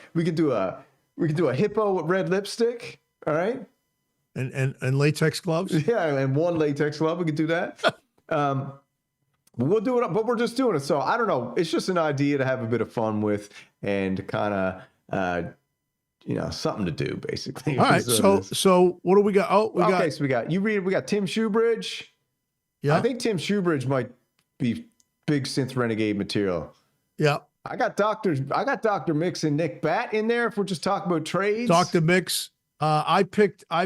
hippo with red lipstick. All right, and latex gloves. Yeah, and one latex glove. We could do that. We'll do it, but we're just doing it. So I don't know. It's just an idea to have a bit of fun with and kind of, you know, something to do basically. All right. So what do we got? Oh, so we got Tim Shoebridge. Yeah. I think Tim Shoebridge might be big Synth Renegade material. Yeah. I got Dr. Mix and Nick Bat in there if we're just talking about trades. Dr. Mix. I picked we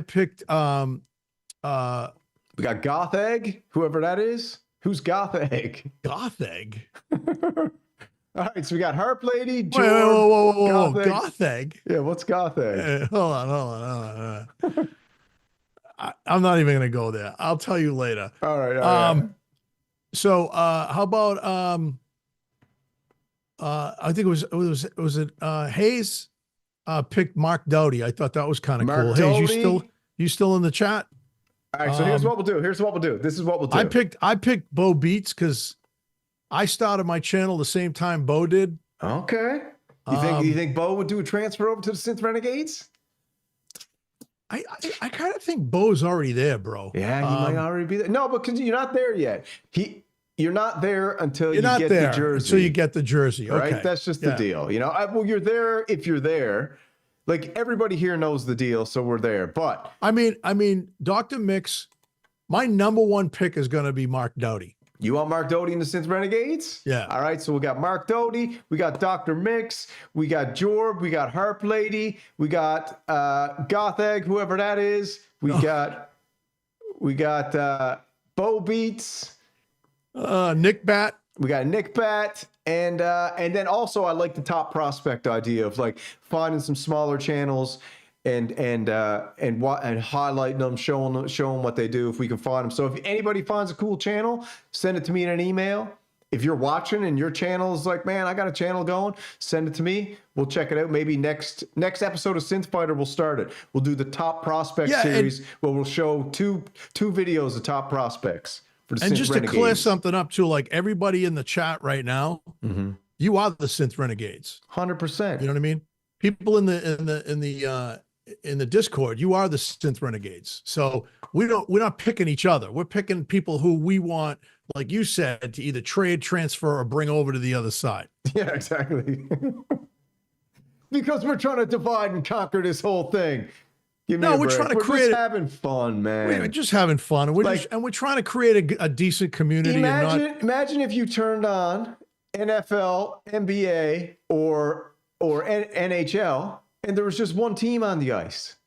got Goth Egg, whoever that is. Who's Goth Egg? Goth Egg. All right, so we got Harp Lady, George, whoa. Goth Egg. Yeah, what's Goth Egg? Hold on. I'm not even gonna go there. I'll tell you later. All right. So how about I think it was Hayes picked Mark Doughty. I thought that was kind of cool. Hayes, you still in the chat? All right, so here's what we'll do. This is what we'll do. I picked Bo Beats because I started my channel the same time Bo did. Okay. You think Bo would do a transfer over to the Synth Renegades? I kind of think Bo's already there, bro. Yeah, he might already be there. No, because you're not there yet. You're not there until you get the jersey. Until you get the jersey, okay. Right? That's just the deal. You know, well, you're there if you're there. Like everybody here knows the deal, so we're there. But I mean, Dr. Mix, my number one pick is going to be Mark Doughty. You want Mark Doughty in the Synth Renegades? Yeah. All right, so we got Mark Doughty, we got Dr. Mix, we got Jorb, we got Harp Lady, we got Goth Egg, whoever that is. We got Bo Beats, Nick Bat. We got Nick Bat, and then also I like the top prospect idea of like finding some smaller channels and highlighting them, showing what they do if we can find them. So if anybody finds a cool channel, send it to me in an email. If you're watching and your channel is like, man, I got a channel going, send it to me. We'll check it out. Maybe next episode of Synth Fighter, we'll start it. We'll do the top prospect series where we'll show two videos of top prospects. And just to clear something up too, like everybody in the chat right now, you are the Synth Renegades. 100%. You know what I mean? People in the in the Discord, you are the synth renegades. So we're not picking each other. We're picking people who we want, like you said, to either trade, transfer, or bring over to the other side. Yeah, exactly. Because we're trying to divide and conquer this whole thing. We're trying to create. Just having fun, man. We're just having fun, and we're trying to create a decent community. Imagine if you turned on NFL, NBA, or NHL, and there was just one team on the ice,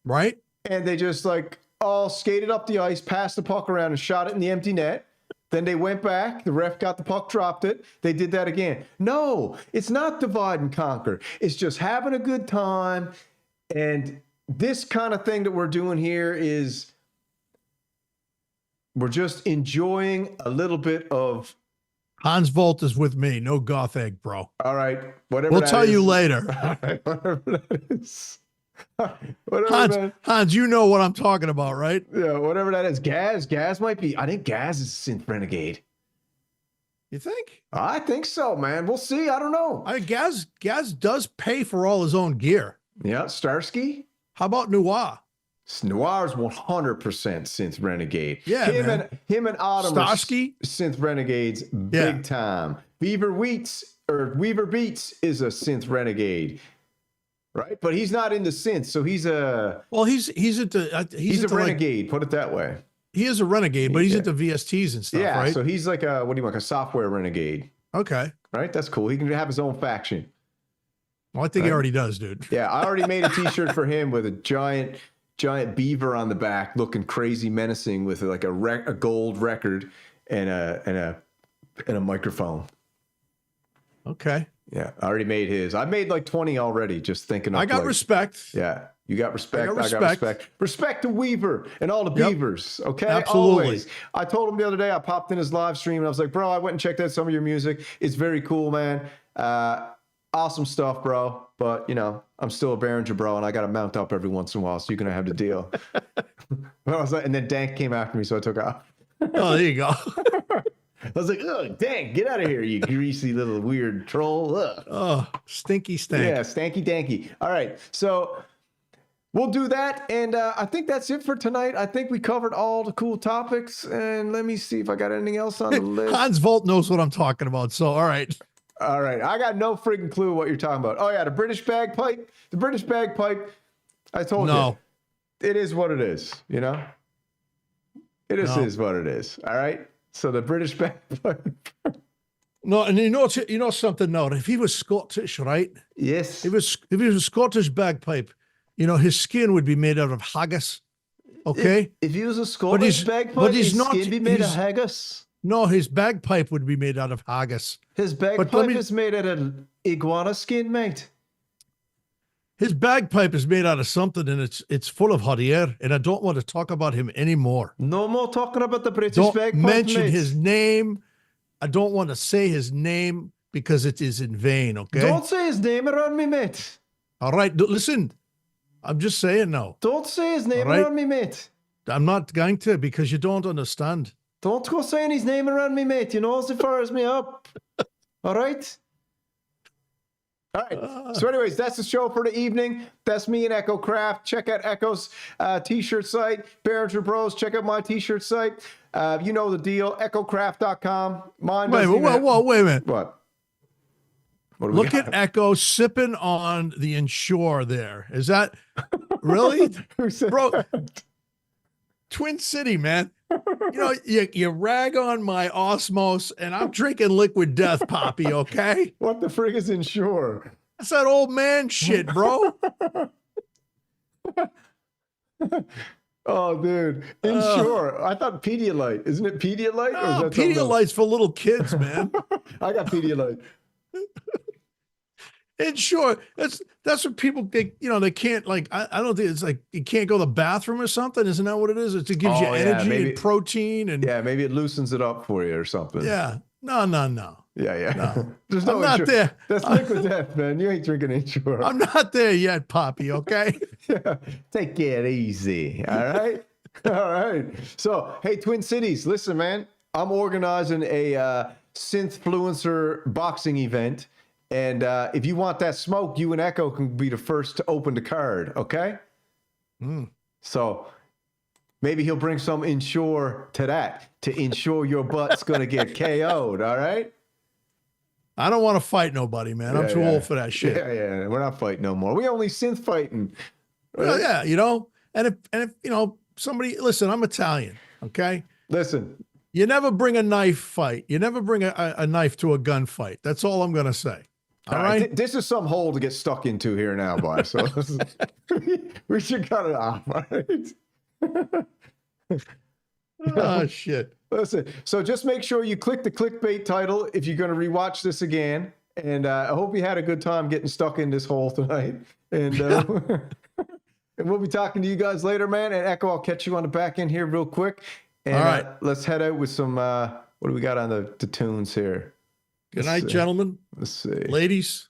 right? And they just like all skated up the ice, passed the puck around, and shot it in the empty net. Then they went back. The ref got the puck, dropped it. They did that again. No, it's not divide and conquer. It's just having a good time. And this kind of thing that we're doing here is we're just enjoying a little bit of. Hans Volt is with me. No goth egg, bro. All right. Whatever. We'll tell you later. All right, whatever that is. Whatever, Hans, you know what I'm talking about, right? Yeah, whatever that is. Gaz might be. I think Gaz is a synth renegade. You think? I think so, man. We'll see. I don't know. Gaz does pay for all his own gear. Yeah, Starsky. How about Noir? Noir's 100% synth renegade. Yeah, him and Autumn Starsky? synth renegades big time. Weaver Beats is a synth renegade. Right, but he's not into synth, so he's a he's a renegade. Put it that way. He is a renegade, but he's into VSTs and stuff, right? So he's like a software renegade. Okay, right, that's cool. He can have his own faction. Well, I think he already does, dude. Yeah, I already made a T-shirt for him with a giant beaver on the back, looking crazy menacing, with like a gold record and a microphone. Okay. Yeah, I already made his. I made like 20 already, just thinking. I got respect. Yeah, you got respect. I got respect. Respect to Weaver and all the beavers, okay? Absolutely. Always. I told him the other day, I popped in his live stream, and I was like, bro, I went and checked out some of your music. It's very cool, man. Awesome stuff, bro. But, I'm still a Behringer, bro, and I got to mount up every once in a while, so you're going to have to deal. I was like, and then Dank came after me, so I took off. Oh, there you go. I was like, oh, dang, get out of here, you greasy little weird troll. Ugh. Oh, stinky stank. Yeah, stanky danky. All right, so we'll do that, and I think that's it for tonight. I think we covered all the cool topics, and let me see if I got anything else on the list. Hans Volt knows what I'm talking about, so all right. All right, I got no friggin' clue what you're talking about. Oh, yeah, the British bagpipe. The British bagpipe, I told you. It is what it is, It is what it is, all right? So the British bagpipe. No, and you know something now. If he was Scottish, right? Yes. If he was a Scottish bagpipe, his skin would be made out of haggis. Okay. If he was a Scottish bagpipe, his skin be made of haggis. No, his bagpipe would be made out of haggis. His bagpipe is made out of iguana skin, mate. His bagpipe is made out of something, and it's full of hot air, and I don't want to talk about him anymore. No more talking about the British bagpipe, Don't mention his name. I don't want to say his name because it is in vain, okay? Don't say his name around me, mate. All right, listen. I'm just saying now. Don't say his name around me, mate. I'm not going to, because you don't understand. Don't go saying his name around me, mate. You know, as it fires me up. All right? All right. So anyways, that's the show for the evening. That's me and ECHOKRAFT. Check out Echo's t-shirt site. Behringer Bros. Check out my t-shirt site. You know the deal. ECHOKRAFT.com. Wait a minute. What? Look at Echo sipping on the Ensure there. Is that really? Who said Bro, that? Twin City, man. You rag on my Osmos, and I'm drinking Liquid Death, Poppy, okay? What the frig is Ensure? That's that old man shit, bro. Oh, dude. Ensure. I thought Pedialyte. Isn't it Pedialyte? No, Pedialyte's for little kids, man. I got Pedialyte. Ensure. That's what people think, they can't, like, I don't think it's like you can't go to the bathroom or something. Isn't that what it is? It gives you energy and protein. And yeah, maybe it loosens it up for you or something. Yeah. No. Yeah. No. There's no I'm not there. That's Liquid Death, man. You ain't drinking Ensure. I'm not there yet, Poppy, okay? Yeah. Take it easy, all right? All right. So, hey, Twin Cities, listen, man. I'm organizing a Synthfluencer boxing event. And if you want that smoke, you and Echo can be the first to open the card, okay? So maybe he'll bring some Ensure to that to ensure your butt's gonna get KO'd. All right. I don't want to fight nobody, man. I'm too old for that shit. Yeah. We're not fighting no more. We only synth fighting. Well, yeah, you know, and if you know somebody, listen, I'm Italian, okay? Listen, you never bring a knife fight. You never bring a knife to a gunfight. That's all I'm gonna say. All right. This is some hole to get stuck into here now, boy. So we should cut it off. All right. Oh shit. Listen. So just make sure you click the clickbait title if you're going to rewatch this again. And I hope you had a good time getting stuck in this hole tonight. And and we'll be talking to you guys later, man. And Echo, I'll catch you on the back end here real quick. And all right, let's head out with some. What do we got on the tunes here? Good night, gentlemen. Let's see. Ladies.